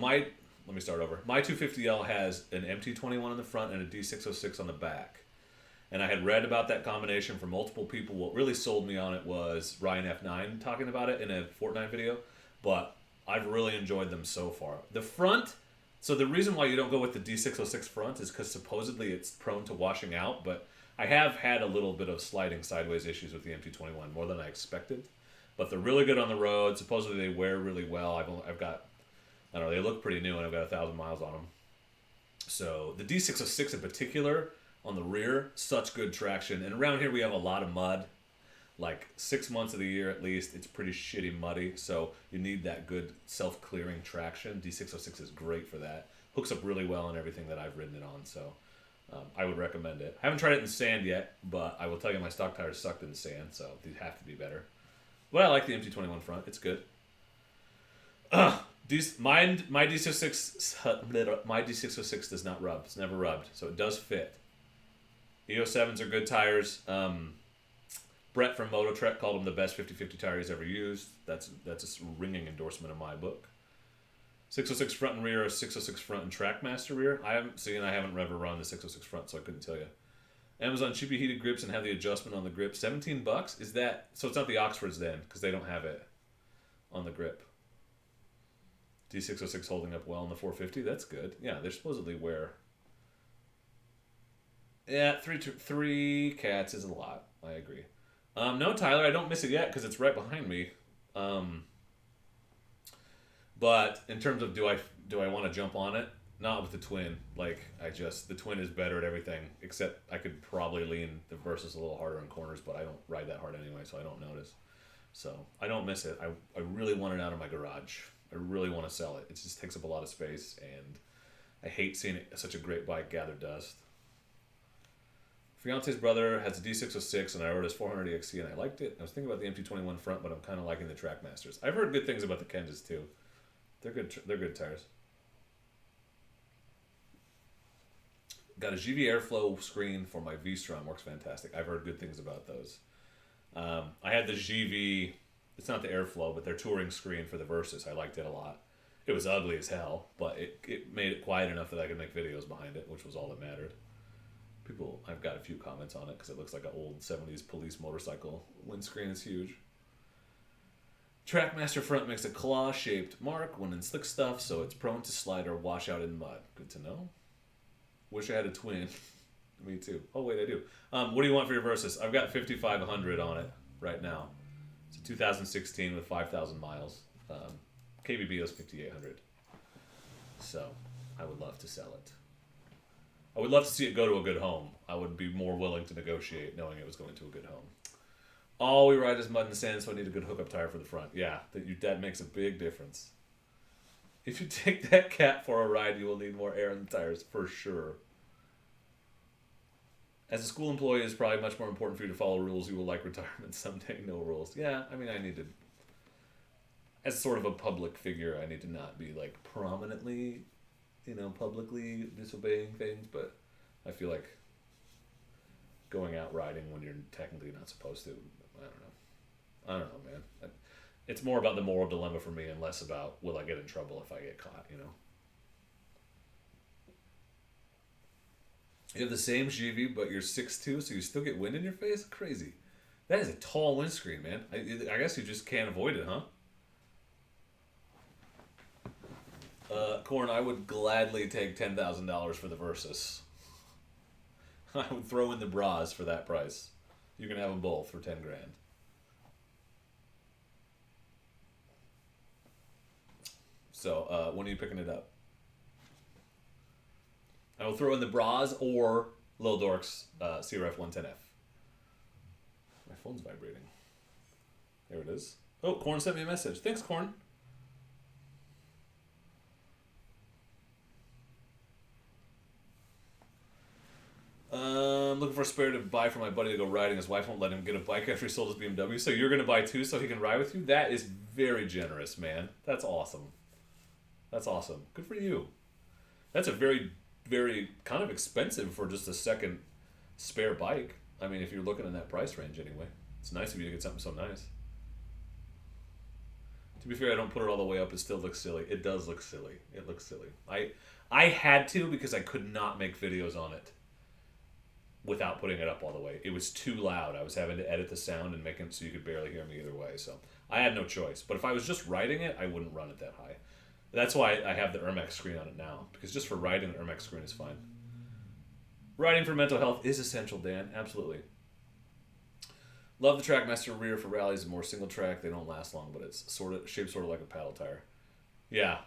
me start over. My 250L has an MT21 on the front and a D606 on the back. And I had read about that combination from multiple people. What really sold me on it was Ryan F9 talking about it in a Fortnite video. But I've really enjoyed them so far. The front, so the reason why you don't go with the D606 front is because supposedly it's prone to washing out. But I have had a little bit of sliding sideways issues with the MT21, more than I expected. But they're really good on the road. Supposedly they wear really well. I've got, I don't know, they look pretty new and I've got 1,000 miles on them. So the D606 in particular on the rear, such good traction. And around here we have a lot of mud. Like 6 months of the year at least, it's pretty shitty muddy. So you need that good self-clearing traction. D606 is great for that. Hooks up really well on everything that I've ridden it on. So I would recommend it. I haven't tried it in sand yet, but I will tell you my stock tires sucked in sand, so these have to be better. But I like the MT21 front. It's good. My D606 does not rub. It's never rubbed, so it does fit. EO7s are good tires. Brett from Mototrek called them the best 50/50 tire he's ever used. That's a ringing endorsement in my book. 606 front and rear, or 606 front and Trackmaster rear. I haven't ever run the 606 front, so I couldn't tell you. Amazon cheapy heated grips and have the adjustment on the grip. $17. Is that so? It's not the Oxfords then, because they don't have it on the grip. D606 holding up well in the 450. That's good. Yeah, they supposedly wear. Yeah, three cats is a lot. I agree. No, Tyler, I don't miss it yet because it's right behind me. But in terms of do I want to jump on it? Not with the twin. The twin is better at everything, except I could probably lean the Versus a little harder in corners, but I don't ride that hard anyway, so I don't notice. So I don't miss it. I really want it out of my garage. I really want to sell it. It just takes up a lot of space, and I hate seeing such a great bike gather dust. Fiance's brother has a D606, and I rode his 400 EXC, and I liked it. I was thinking about the MT21 front, but I'm kind of liking the Trackmasters. I've heard good things about the Kendas too. They're good. They're good tires. Got a GV airflow screen for my V-Strom. Works fantastic. I've heard good things about those. I had the GV. It's not the airflow, but their touring screen for the Versus. I liked it a lot. It was ugly as hell, but it made it quiet enough that I could make videos behind it, which was all that mattered. I've got a few comments on it because it looks like an old 70s police motorcycle. Windscreen is huge. Trackmaster front makes a claw-shaped mark when in slick stuff, so it's prone to slide or wash out in mud. Good to know. Wish I had a twin. Me too. Oh, wait, I do. What do you want for your Versus? I've got 5,500 on it right now. It's a 2016 with 5,000 miles. KBB is 5,800. So I would love to sell it. I would love to see it go to a good home. I would be more willing to negotiate knowing it was going to a good home. All we ride is mud and sand, so I need a good hookup tire for the front. Yeah, that makes a big difference. If you take that cat for a ride, you will need more air in the tires, for sure. As a school employee, it's probably much more important for you to follow rules. You will like retirement someday. No rules. Yeah, I mean, I need to... As sort of a public figure, I need to not be, prominently... publicly disobeying things, but I feel like going out riding when you're technically not supposed to, I don't know, man. It's more about the moral dilemma for me and less about will I get in trouble if I get caught, You have the same GV, but you're 6'2", so you still get wind in your face? Crazy. That is a tall windscreen, man. I guess you just can't avoid it, huh? Corn, I would gladly take $10,000 for the Versus. I would throw in the Brozz for that price. You can have them both for $10,000. So, when are you picking it up? I will throw in the Brozz or Lil Dork's CRF 110F. My phone's vibrating. There it is. Oh, Corn sent me a message. Thanks, Corn. I'm looking for a spare to buy for my buddy to go riding. His wife won't let him get a bike after he sold his BMW. So you're going to buy two so he can ride with you? That is very generous, man. That's awesome. That's awesome. Good for you. That's a very, very kind of expensive for just a second spare bike. I mean, if you're looking in that price range anyway. It's nice of you to get something so nice. To be fair, I don't put it all the way up. It still looks silly. It does look silly. It looks silly. I had to because I could not make videos on it without putting it up all the way. It was too loud. I was having to edit the sound and make it so you could barely hear me either way. So I had no choice. But if I was just riding it, I wouldn't run it that high. That's why I have the Ermax screen on it now. Because just for riding, the Ermax screen is fine. Riding for mental health is essential, Dan. Absolutely. Love the Trackmaster rear for rallies and more single track. They don't last long, but it's shaped sort of like a paddle tire. Yeah.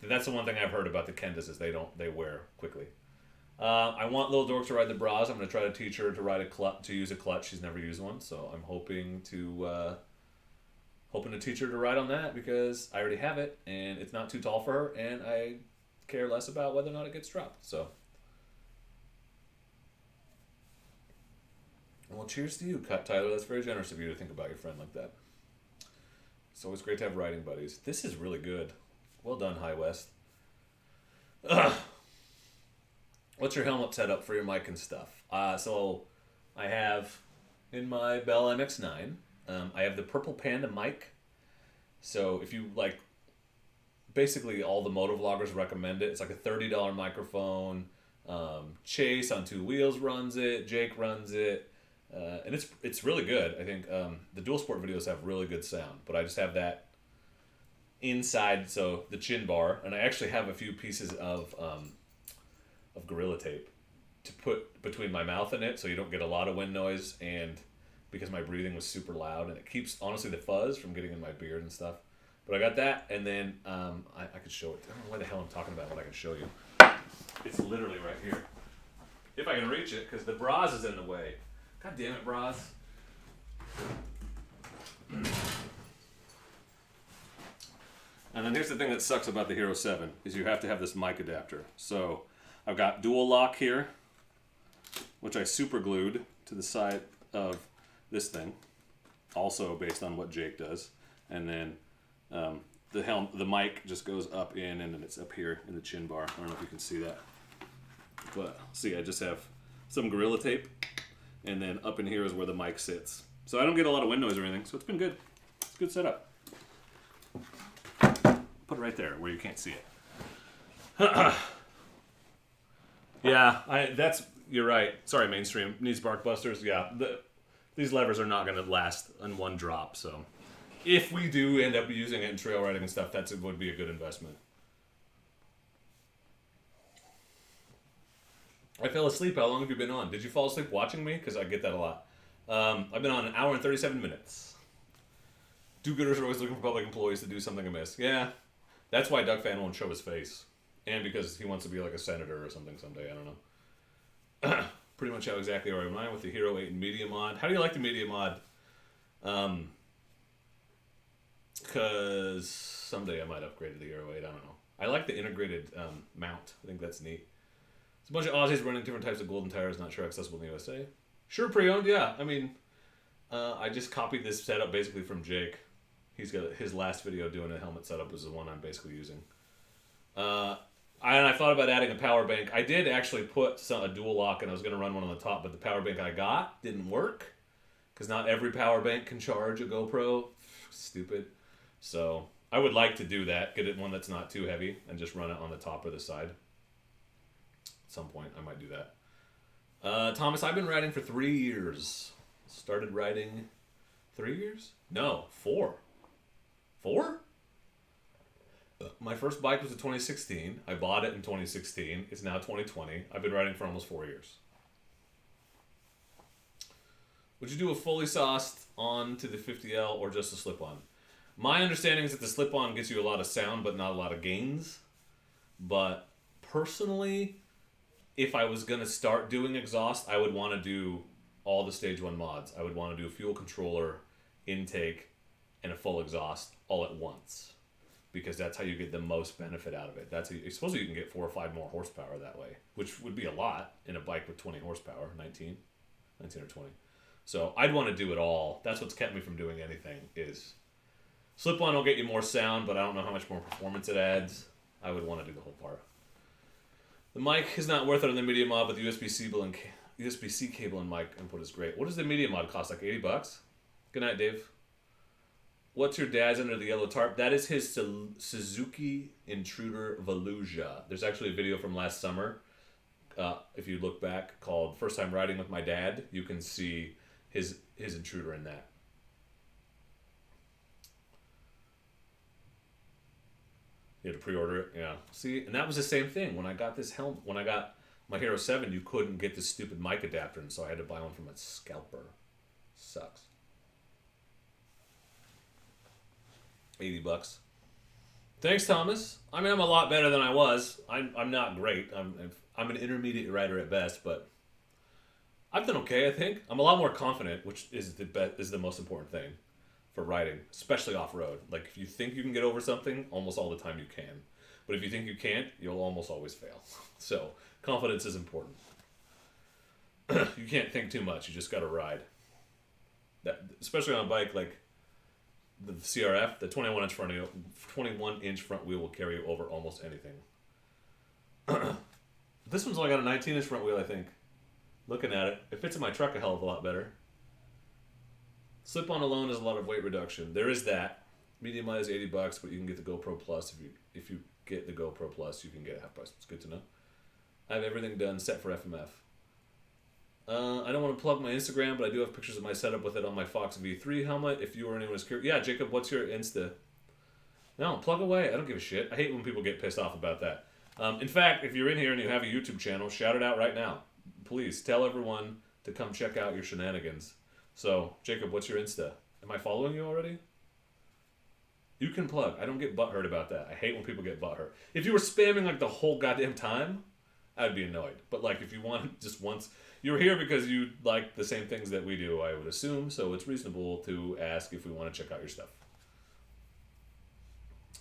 That's the one thing I've heard about the Kendas is they wear quickly. I want Lil Dork to ride the Brozz. I'm going to try to teach her to ride to use a clutch. She's never used one, so I'm hoping to teach her to ride on that because I already have it and it's not too tall for her, and I care less about whether or not it gets dropped. So, well, cheers to you, Tyler. That's very generous of you to think about your friend like that. It's always great to have riding buddies. This is really good. Well done, High West. Ugh. What's your helmet setup for your mic and stuff? So I have in my Bell MX9, I have the Purple Panda mic. So if you like, basically all the motovloggers recommend it. It's like a $30 microphone. Chase on 2 wheels runs it. Jake runs it. And it's really good. I think the dual sport videos have really good sound, but I just have that inside, so the chin bar, and I actually have a few pieces of Gorilla Tape to put between my mouth and it, so you don't get a lot of wind noise, and because my breathing was super loud, and it keeps, honestly, the fuzz from getting in my beard and stuff. But I got that, and then I could show it. I don't know why the hell I'm talking about, but I can show you. It's literally right here. If I can reach it, because the Brozz is in the way. God damn it, Brozz. And then here's the thing that sucks about the Hero 7, is you have to have this mic adapter. So I've got dual lock here, which I super glued to the side of this thing, also based on what Jake does. And then the mic just goes up in, and then it's up here in the chin bar. I don't know if you can see that. But see, I just have some Gorilla Tape, and then up in here is where the mic sits. So I don't get a lot of wind noise or anything, so it's been good. It's a good setup. Put it right there where you can't see it. Yeah, you're right. Sorry, mainstream. Needs bark busters. Yeah, these levers are not going to last in one drop, so if we do end up using it in trail riding and stuff, would be a good investment. I fell asleep. How long have you been on? Did you fall asleep watching me? Because I get that a lot. I've been on 1 hour and 37 minutes. Do-gooders are always looking for public employees to do something amiss. Yeah, that's why Duck Fan won't show his face. And because he wants to be like a senator or something someday. I don't know. Pretty much how exactly right. Mine with the Hero 8 and Media Mod. How do you like the Media Mod? Because someday I might upgrade to the Hero 8. I don't know. I like the integrated mount. I think that's neat. It's a bunch of Aussies running different types of golden tires, not sure accessible in the USA. Sure, pre-owned, yeah. I mean, I just copied this setup basically from Jake. He's got his last video doing a helmet setup was the one I'm basically using. I thought about adding a power bank. I did actually put a dual lock, and I was going to run one on the top, but the power bank I got didn't work because not every power bank can charge a GoPro. Stupid. So I would like to do that, get it one that's not too heavy, and just run it on the top or the side. At some point, I might do that. Thomas, I've been riding for 3 years. Started riding 3 years? No, 4. 4? My first bike was in 2016. I bought it in 2016. It's now 2020. I've been riding for almost 4 years. Would you do a fully sauced on to the 50L or just a slip-on? My understanding is that the slip-on gets you a lot of sound but not a lot of gains. But personally, if I was going to start doing exhaust, I would want to do all the Stage 1 mods. I would want to do a fuel controller, intake, and a full exhaust all at once. Because that's how you get the most benefit out of it. That's how you, supposedly you can get 4 or 5 more horsepower that way, which would be a lot in a bike with 20 horsepower, 19 or 20. So I'd want to do it all. That's what's kept me from doing anything is slip-on will get you more sound, but I don't know how much more performance it adds. I would want to do the whole part. The mic is not worth it on the Media Mod, but the USB-C cable and mic input is great. What does the Media Mod cost? Like $80? Good night, Dave. What's your dad's under the yellow tarp? That is his Suzuki Intruder Volusia. There's actually a video from last summer, if you look back, called First Time Riding with My Dad. You can see his Intruder in that. You had to pre-order it, yeah. See, and that was the same thing. When I got this helmet, when I got my Hero 7, you couldn't get this stupid mic adapter, and so I had to buy one from a scalper. Sucks. $80. Thanks, Thomas. I mean, I'm a lot better than I was. I'm not great. I'm an intermediate writer at best, but I've done okay. I think I'm a lot more confident, which is the most important thing for writing, especially off road. Like if you think you can get over something, almost all the time you can. But if you think you can't, you'll almost always fail. So confidence is important. You can't think too much. You just got to ride. That, especially on a bike like the CRF, the 21-inch front wheel will carry you over almost anything. This one's only got a 19-inch front wheel, I think. Looking at it, it fits in my truck a hell of a lot better. Slip-on alone is a lot of weight reduction. There is that. Medium-light is $80, but you can get the GoPro Plus. If you get the GoPro Plus, you can get it half price. It's good to know. I have everything done set for FMF. I don't want to plug my Instagram, but I do have pictures of my setup with it on my Fox V3 helmet. If you or anyone is curious, yeah, Jacob, what's your Insta? No, plug away. I don't give a shit. I hate when people get pissed off about that. In fact, if you're in here and you have a YouTube channel, shout it out right now. Please tell everyone to come check out your shenanigans. So, Jacob, what's your Insta? Am I following you already? You can plug. I don't get butthurt about that. I hate when people get butthurt. If you were spamming like the whole goddamn time, I'd be annoyed. But like if you want just once, you're here because you like the same things that we do, I would assume. So it's reasonable to ask if we want to check out your stuff.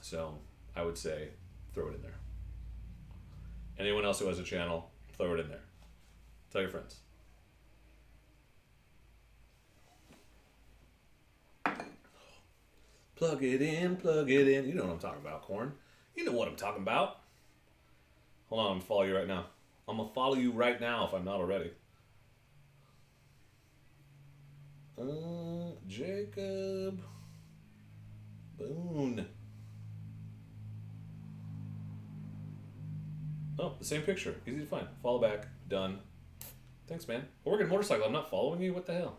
So I would say throw it in there. Anyone else who has a channel, throw it in there. Tell your friends. Plug it in, plug it in. You know what I'm talking about, Corn. You know what I'm talking about. Hold on, I'm gonna follow you right now. I'm gonna follow you right now if I'm not already. Jacob Boone. Oh, the same picture. Easy to find. Follow back. Done. Thanks, man. Oregon Motorcycle. I'm not following you. What the hell?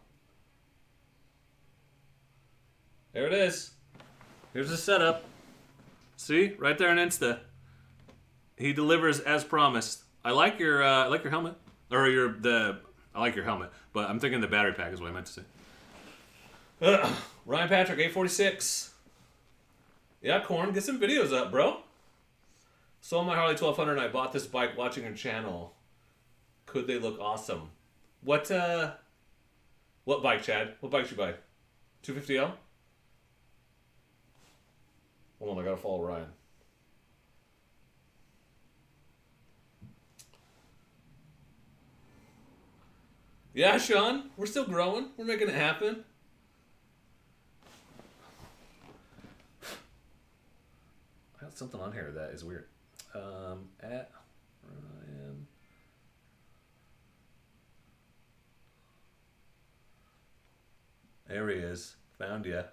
There it is. Here's the setup. See? Right there on Insta. He delivers as promised. I like your helmet. Or I like your helmet, but I'm thinking the battery pack is what I meant to say. Ryan Patrick, 846. Yeah, Corn, get some videos up, bro. Sold my Harley 1200 and I bought this bike watching your channel. Could they look awesome? What bike, Chad? What bike did you buy? 250L? Hold on, I gotta follow Ryan. Yeah, Sean, we're still growing. We're making it happen. I got something on here that is weird. At Ryan. There he is. Found ya.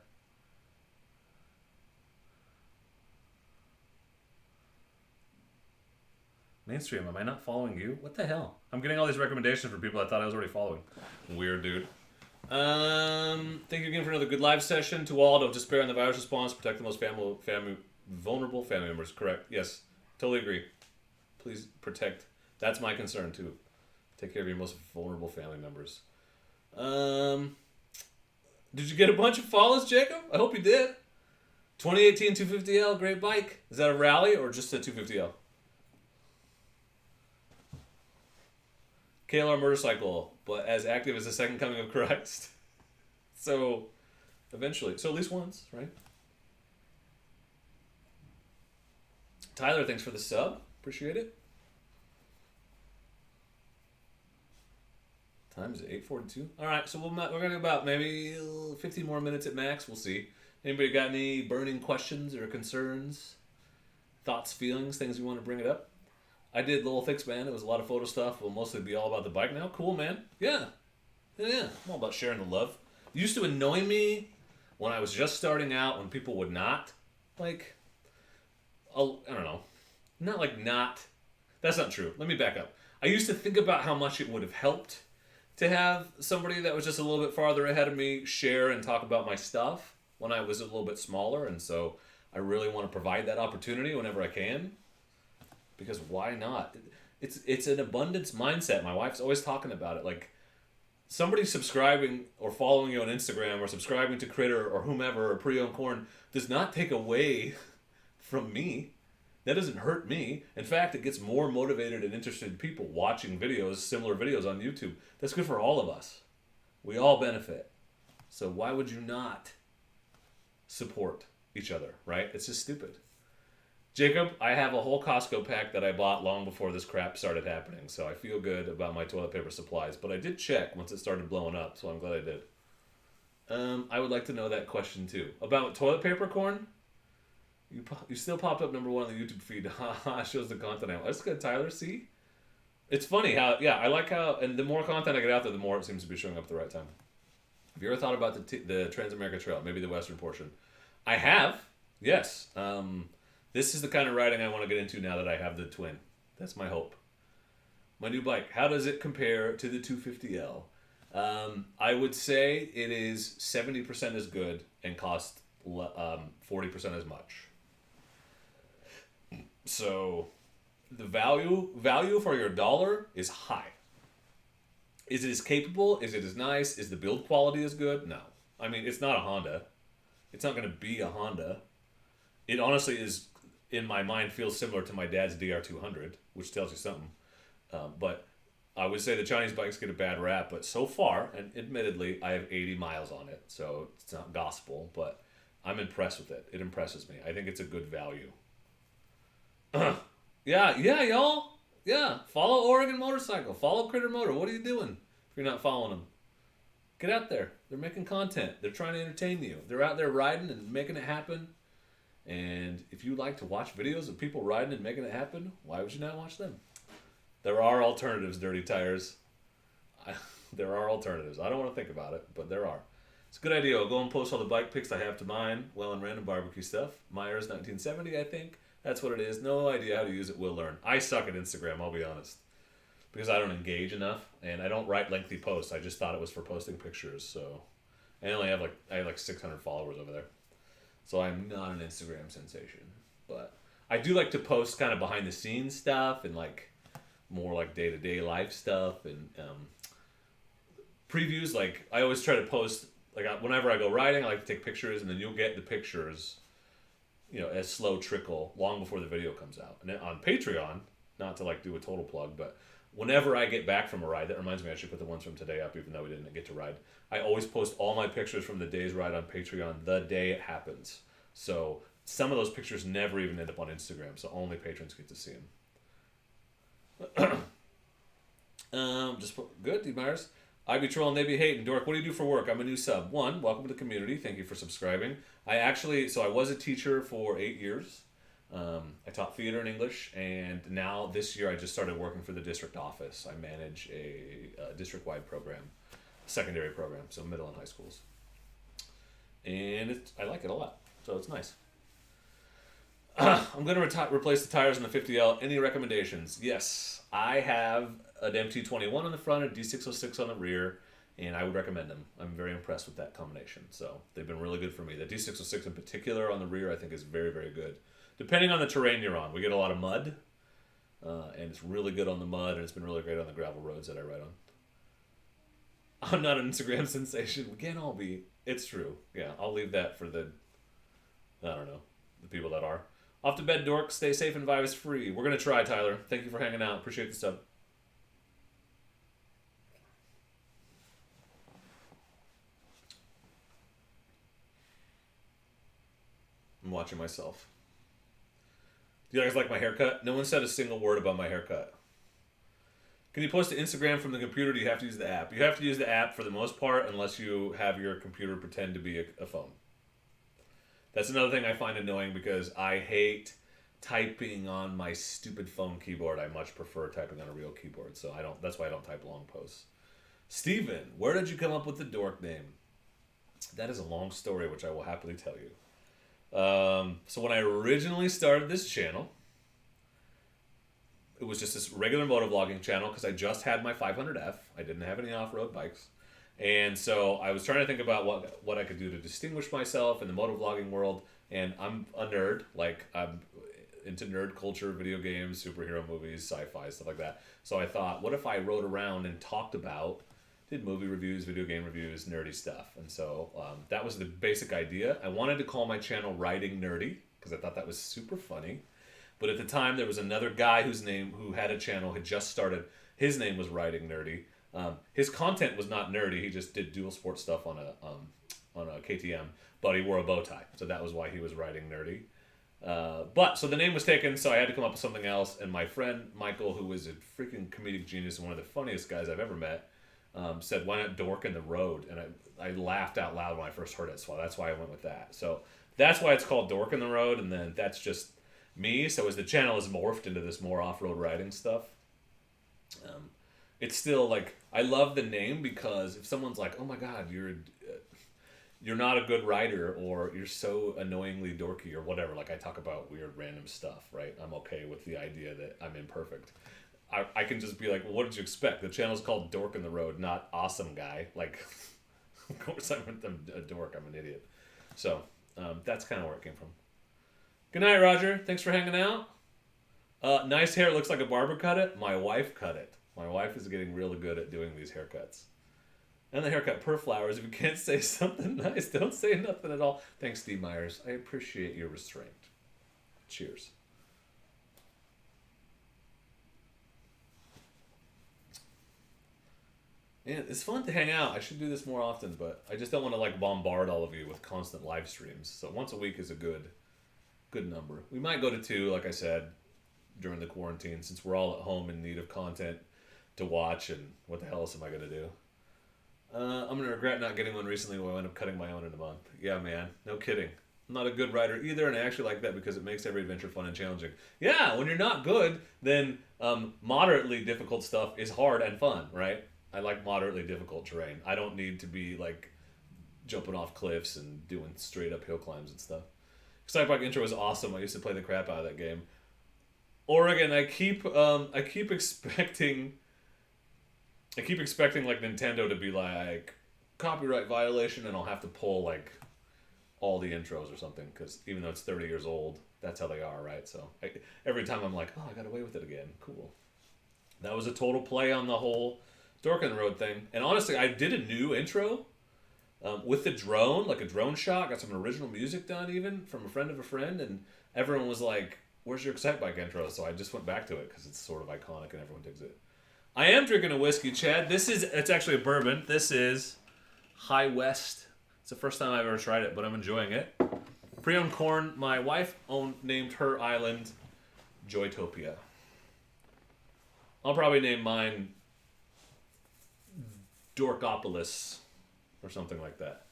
Mainstream, am I not following you? What the hell? I'm getting all these recommendations for people I thought I was already following. Weird, dude. Thank you again for another good live session. To all, don't despair in the virus response. Protect the most vulnerable family members. Correct. Yes. Totally agree. Please protect. That's my concern, too. Take care of your most vulnerable family members. Did you get a bunch of follows, Jacob? I hope you did. 2018 250L, great bike. Is that a rally or just a 250L? KLR motorcycle, but as active as the second coming of Christ. So, eventually. So at least once, right? Tyler, thanks for the sub. Appreciate it. Time is 8:42. All right, so we're going to about maybe 15 more minutes at max. We'll see. Anybody got any burning questions or concerns? Thoughts, feelings, things you want to bring it up? I did Little Fix, man. It was a lot of photo stuff. We'll mostly be all about the bike now. Cool, man. Yeah. I'm all about sharing the love. It used to annoy me when I was just starting out, when people would not, like, I don't know. Not. That's not true. Let me back up. I used to think about how much it would have helped to have somebody that was just a little bit farther ahead of me share and talk about my stuff when I was a little bit smaller. And so I really want to provide that opportunity whenever I can. Because why not? It's an abundance mindset. My wife's always talking about it. Like, somebody subscribing or following you on Instagram or subscribing to Critter or whomever or Pre-Owned Corn does not take away from me. That doesn't hurt me. In fact, it gets more motivated and interested people watching videos, similar videos on YouTube. That's good for all of us. We all benefit. So why would you not support each other, right? It's just stupid. Jacob, I have a whole Costco pack that I bought long before this crap started happening, so I feel good about my toilet paper supplies. But I did check once it started blowing up, so I'm glad I did. I would like to know that question too. About toilet paper corn? You still popped up number one on the YouTube feed. Haha, shows the content out. That's good, Tyler. See? It's funny how, yeah, I like how, and the more content I get out there, the more it seems to be showing up at the right time. Have you ever thought about the Trans-America Trail, maybe the western portion? I have, yes. This is the kind of riding I want to get into now that I have the twin. That's my hope. My new bike, how does it compare to the 250L? I would say it is 70% as good and costs 40% as much. So the value for your dollar is high. Is it as capable? Is it as nice? Is the build quality as good? No. I mean, it's not a Honda. It's not going to be a Honda. It honestly is, in my mind, feels similar to my dad's DR200, which tells you something. But I would say the Chinese bikes get a bad rap, but so far, and admittedly, I have 80 miles on it, so it's not gospel, but I'm impressed with it. It impresses me. I think it's a good value. Yeah, y'all. Yeah, follow Oregon Motorcycle. Follow Critter Motor. What are you doing if you're not following them? Get out there. They're making content. They're trying to entertain you. They're out there riding and making it happen. And if you like to watch videos of people riding and making it happen, why would you not watch them? There are alternatives, Dirty Tires. There are alternatives. I don't want to think about it, but there are. It's a good idea. I'll go and post all the bike pics I have to mine, well, and random barbecue stuff. Myers 1970, I think. That's what it is. No idea how to use it. We'll learn. I suck at Instagram, I'll be honest. Because I don't engage enough, and I don't write lengthy posts. I just thought it was for posting pictures, so... I only have I have 600 followers over there. So I'm not an Instagram sensation. But I do like to post kind of behind the scenes stuff and like more like day-to-day life stuff and previews. Like I always try to post, like whenever I go riding, I like to take pictures, and then you'll get the pictures, you know, as slow trickle long before the video comes out. And then on Patreon, not to like do a total plug, but whenever I get back from a ride, that reminds me I should put the ones from today up even though we didn't get to ride. I always post all my pictures from the day's ride on Patreon the day it happens. So some of those pictures never even end up on Instagram, so only patrons get to see them. Good, D. Myers. I be trolling, they be hating. Dork, what do you do for work? I'm a new sub. One, welcome to the community. Thank you for subscribing. I was a teacher for 8 years. I taught theater and English, and now this year I just started working for the district office. I manage a district-wide program, secondary program, so middle and high schools. And I like it a lot, so it's nice. I'm going to replace the tires on the 50L. Any recommendations? Yes, I have an MT21 on the front, a D606 on the rear, and I would recommend them. I'm very impressed with that combination, so they've been really good for me. The D606 in particular on the rear I think is very, very good. Depending on the terrain you're on, we get a lot of mud, and it's really good on the mud, and it's been really great on the gravel roads that I ride on. I'm not an Instagram sensation. We can't all be. It's true. Yeah, I'll leave that for the people that are. Off to bed, Dork. Stay safe and virus free. We're going to try, Tyler. Thank you for hanging out. Appreciate the sub. I'm watching myself. Do you guys like my haircut? No one said a single word about my haircut. Can you post to Instagram from the computer? Do you have to use the app? You have to use the app for the most part unless you have your computer pretend to be a phone. That's another thing I find annoying because I hate typing on my stupid phone keyboard. I much prefer typing on a real keyboard, so that's why I don't type long posts. Steven, where did you come up with the Dork name? That is a long story, which I will happily tell you. So when I originally started this channel, it was just this regular motovlogging channel because I just had my 500F. I didn't have any off-road bikes. And so I was trying to think about what I could do to distinguish myself in the motovlogging world. And I'm a nerd. Like, I'm into nerd culture, video games, superhero movies, sci-fi, stuff like that. So I thought, what if I rode around and did movie reviews, video game reviews, nerdy stuff. And so that was the basic idea. I wanted to call my channel Riding Nerdy. because I thought that was super funny. But at the time, there was another guy who had a channel, had just started. His name was Writing Nerdy. His content was not nerdy. He just did dual sport stuff on a KTM, but he wore a bow tie, so that was why he was Writing Nerdy. But so the name was taken, so I had to come up with something else. And my friend Michael, who is a freaking comedic genius and one of the funniest guys I've ever met, said, "Why not Dork in the Road?" And I laughed out loud when I first heard it, so that's why I went with that. So that's why it's called Dork in the Road, and then that's just me. So as the channel has morphed into this more off-road riding stuff, it's still like, I love the name, because if someone's like, "Oh my God, you're not a good writer," or "You're so annoyingly dorky," or whatever, like I talk about weird random stuff, right? I'm okay with the idea that I'm imperfect. I can just be like, "Well, what did you expect? The channel's called Dork in the Road, not Awesome Guy." Like, of course I'm a dork. I'm an idiot. So that's kind of where it came from. Good night, Roger. Thanks for hanging out. Nice hair. Looks like a barber cut it. My wife cut it. My wife is getting really good at doing these haircuts. And the haircut per flowers. If you can't say something nice, don't say nothing at all. Thanks, Steve Myers. I appreciate your restraint. Cheers. And it's fun to hang out. I should do this more often, but I just don't want to like bombard all of you with constant live streams. So once a week is a good number. We might go to 2, like I said, during the quarantine, since we're all at home in need of content to watch. And what the hell else am I going to do? I'm going to regret not getting one recently when I end up cutting my own in a month. Yeah, man. No kidding. I'm not a good writer either, and I actually like that because it makes every adventure fun and challenging. Yeah, when you're not good, then moderately difficult stuff is hard and fun, right? I like moderately difficult terrain. I don't need to be like jumping off cliffs and doing straight up hill climbs and stuff. Sidebike Intro is awesome. I used to play the crap out of that game. Oregon, I keep expecting like Nintendo to be like copyright violation, and I'll have to pull like all the intros or something, because even though it's 30 years old, that's how they are, right? So every time I'm like, oh, I got away with it again. Cool. That was a total play on the whole Dork in the Road thing. And honestly, I did a new intro with the drone, like a drone shot. Got some original music done even from a friend of a friend, and everyone was like, "Where's your Excitebike intro?" So I just went back to it because it's sort of iconic and everyone digs it. I am drinking a whiskey, Chad. It's actually a bourbon. This is High West. It's the first time I've ever tried it, but I'm enjoying it. Pre-owned corn. My wife named her island Joytopia. I'll probably name mine Dorkopolis or something like that.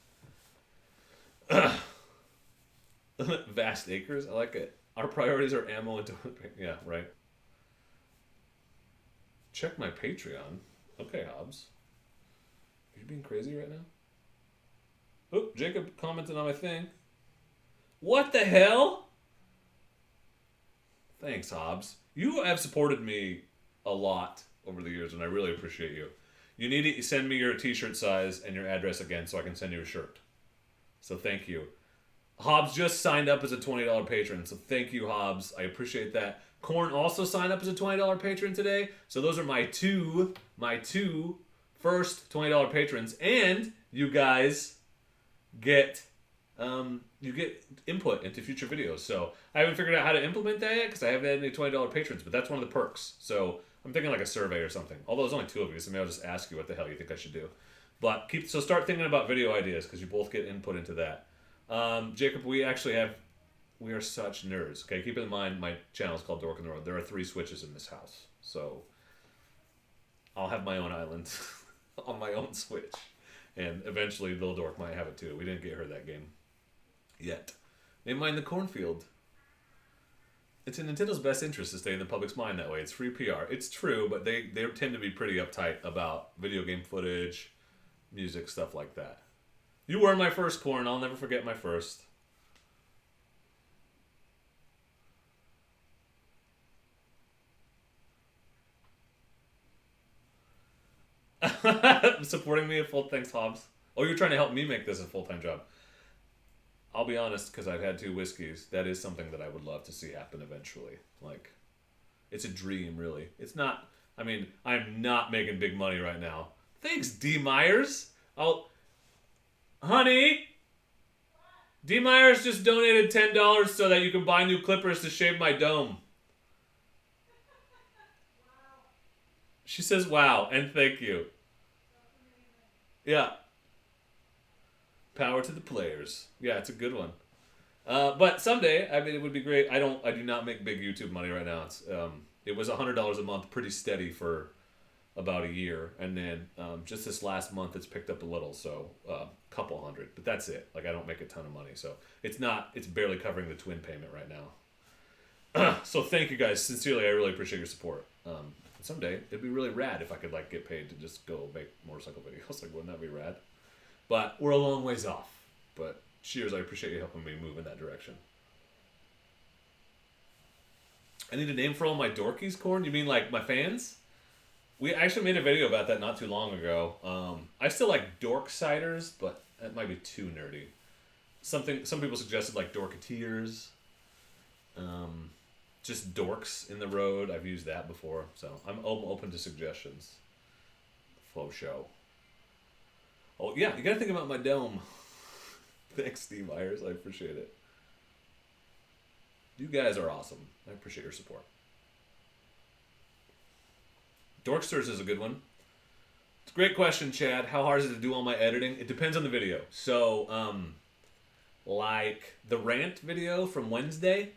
Vast acres. I like it. Our priorities are ammo and yeah, right. Check my Patreon. Okay, Hobbs. Are you being crazy right now? Oh, Jacob commented on my thing. What the hell? Thanks, Hobbs. You have supported me a lot over the years, and I really appreciate you. You need to send me your t-shirt size and your address again so I can send you a shirt. So thank you. Hobbs just signed up as a $20 patron, so thank you, Hobbs. I appreciate that. Korn also signed up as a $20 patron today, so those are my two first $20 patrons, and you guys get input into future videos. So I haven't figured out how to implement that yet because I haven't had any $20 patrons, but that's one of the perks. So I'm thinking like a survey or something. Although there's only 2 of you, so maybe I'll just ask you what the hell you think I should do. But start thinking about video ideas because you both get input into that. Jacob, we are such nerds. Okay, keep in mind my channel is called Dork in the Road. There are 3 switches in this house, so I'll have my own island on my own Switch, and eventually Lil Dork might have it too. We didn't get her that game yet. They mine the cornfield. It's in Nintendo's best interest to stay in the public's mind that way. It's free PR. It's true, but they tend to be pretty uptight about video game footage, music, stuff like that. You were my first corn. I'll never forget my first. Supporting me a full thanks, Hobbs. Oh, you're trying to help me make this a full-time job. I'll be honest, because I've had 2 whiskeys. That is something that I would love to see happen eventually. Like, it's a dream, really. It's not. I mean, I'm not making big money right now. Thanks, D. Myers. Honey, D. Myers just donated $10 so that you can buy new clippers to shave my dome. She says, wow, and thank you. Yeah. Power to the players. Yeah, it's a good one. But someday, I mean, it would be great. I do not make big YouTube money right now. It was $100 a month, pretty steady for about a year, and then just this last month it's picked up a little, so a couple hundred, but that's it. Like, I don't make a ton of money, so it's barely covering the twin payment right now. So thank you guys, sincerely. I really appreciate your support. Someday it'd be really rad if I could like get paid to just go make motorcycle videos. Like, wouldn't that be rad? But we're a long ways off. But cheers, I appreciate you helping me move in that direction. I need a name for all my dorkies, Corn. You mean like my fans? We actually made a video about that not too long ago. I still like dork ciders, but that might be too nerdy. Some people suggested like dorketeers. Just dorks in the road. I've used that before, so I'm open to suggestions. Flow show. Oh yeah, you gotta think about my dome. Thanks, Steve Myers. I appreciate it. You guys are awesome. I appreciate your support. Dorksters is a good one. It's a great question, Chad. How hard is it to do all my editing? It depends on the video. So, like the rant video from Wednesday,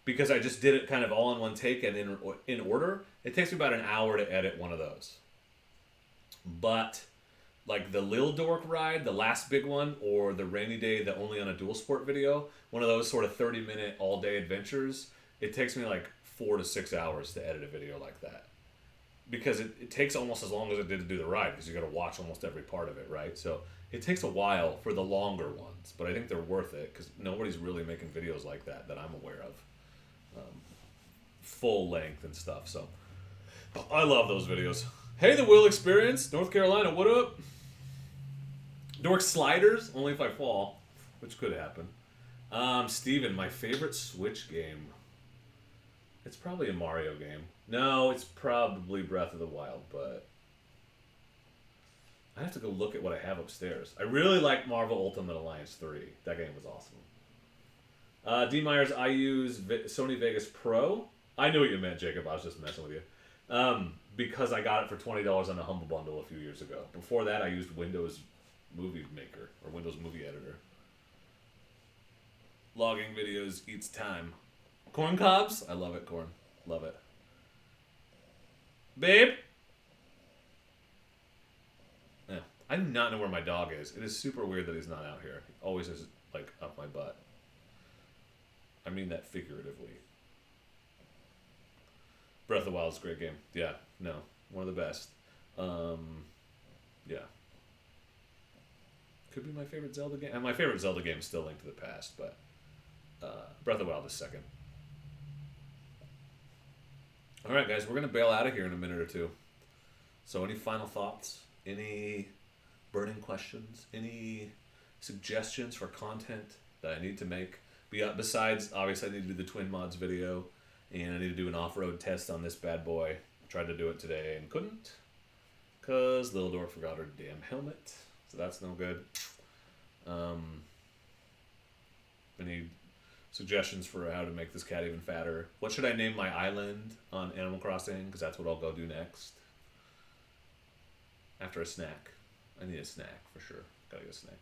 because I just did it kind of all in one take and in order, it takes me about an hour to edit one of those. But like the Lil Dork ride, the last big one, or the rainy day, the only on a dual sport video, one of those sort of 30-minute all-day adventures, it takes me like 4 to 6 hours to edit a video like that. Because it takes almost as long as it did to do the ride, because you got to watch almost every part of it, right? So it takes a while for the longer ones, but I think they're worth it, because nobody's really making videos like that I'm aware of. Full length and stuff, so I love those videos. Hey, the Will Experience, North Carolina, what up? Dork Sliders, only if I fall, which could happen. Steven, my favorite Switch game. It's probably a Mario game. No, it's probably Breath of the Wild, but I have to go look at what I have upstairs. I really like Marvel Ultimate Alliance 3. That game was awesome. D. Myers, I use Sony Vegas Pro. I knew what you meant, Jacob. I was just messing with you. Because I got it for $20 on a Humble Bundle a few years ago. Before that, I used Windows Movie Maker, or Windows Movie Editor. Logging videos eats time. Corn cobs? I love it, Corn. Love it. Babe? Yeah. I do not know where my dog is. It is super weird that he's not out here. He always is, like, up my butt. I mean that figuratively. Breath of the Wild is a great game. Yeah, no. One of the best. Yeah. Could be my favorite Zelda game. And my favorite Zelda game is still Link to the Past, but Breath of the Wild is second. Alright, guys, we're going to bail out of here in a minute or two. So any final thoughts? Any burning questions? Any suggestions for content that I need to make? Besides, obviously, I need to do the Twin Mods video, and I need to do an off-road test on this bad boy. Tried to do it today and couldn't, because Lil Dork forgot her damn helmet, so that's no good. Any suggestions for how to make this cat even fatter? What should I name my island on Animal Crossing? Because that's what I'll go do next. After a snack. I need a snack, for sure. Gotta get a snack.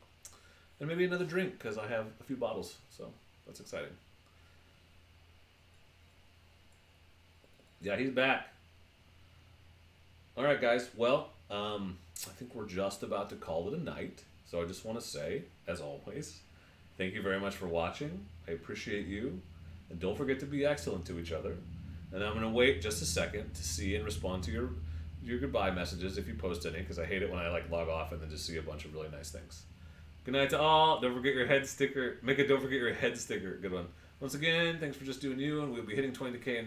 And maybe another drink, because I have a few bottles, so that's exciting. Yeah, he's back. Alright, guys. Well, I think we're just about to call it a night. So I just want to say, as always, thank you very much for watching. I appreciate you. And don't forget to be excellent to each other. And I'm going to wait just a second to see and respond to your goodbye messages if you post any, because I hate it when I log off and then just see a bunch of really nice things. Good night to all. Don't forget your head sticker. Make a don't forget your head sticker. Good one. Once again, thanks for just doing you, and we'll be hitting 20K in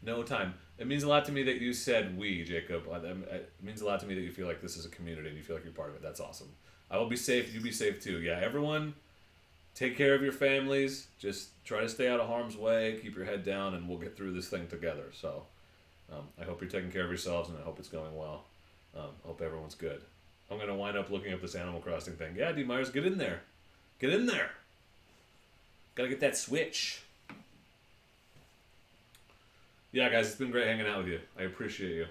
no time. It means a lot to me that you said we, Jacob. It means a lot to me that you feel like this is a community and you feel like you're part of it. That's awesome. I will be safe. You be safe too. Yeah, everyone, take care of your families. Just try to stay out of harm's way. Keep your head down, and we'll get through this thing together. So I hope you're taking care of yourselves, and I hope it's going well. I hope everyone's good. I'm going to wind up looking up this Animal Crossing thing. Yeah, D. Myers, get in there. Get in there. Gotta get that switch. Yeah, guys, it's been great hanging out with you. I appreciate you.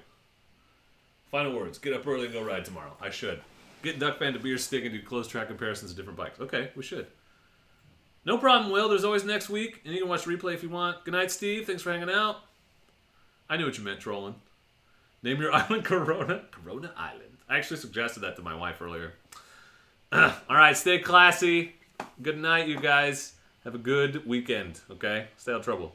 Final words. Get up early and go ride tomorrow. I should. Get Duck Fan to beer stick and do close track comparisons of different bikes. Okay, we should. No problem, Will. There's always next week, and you can watch the replay if you want. Good night, Steve. Thanks for hanging out. I knew what you meant, trolling. Name your island Corona. Corona Island. I actually suggested that to my wife earlier. All right, stay classy. Good night, you guys. Have a good weekend, okay? Stay out of trouble.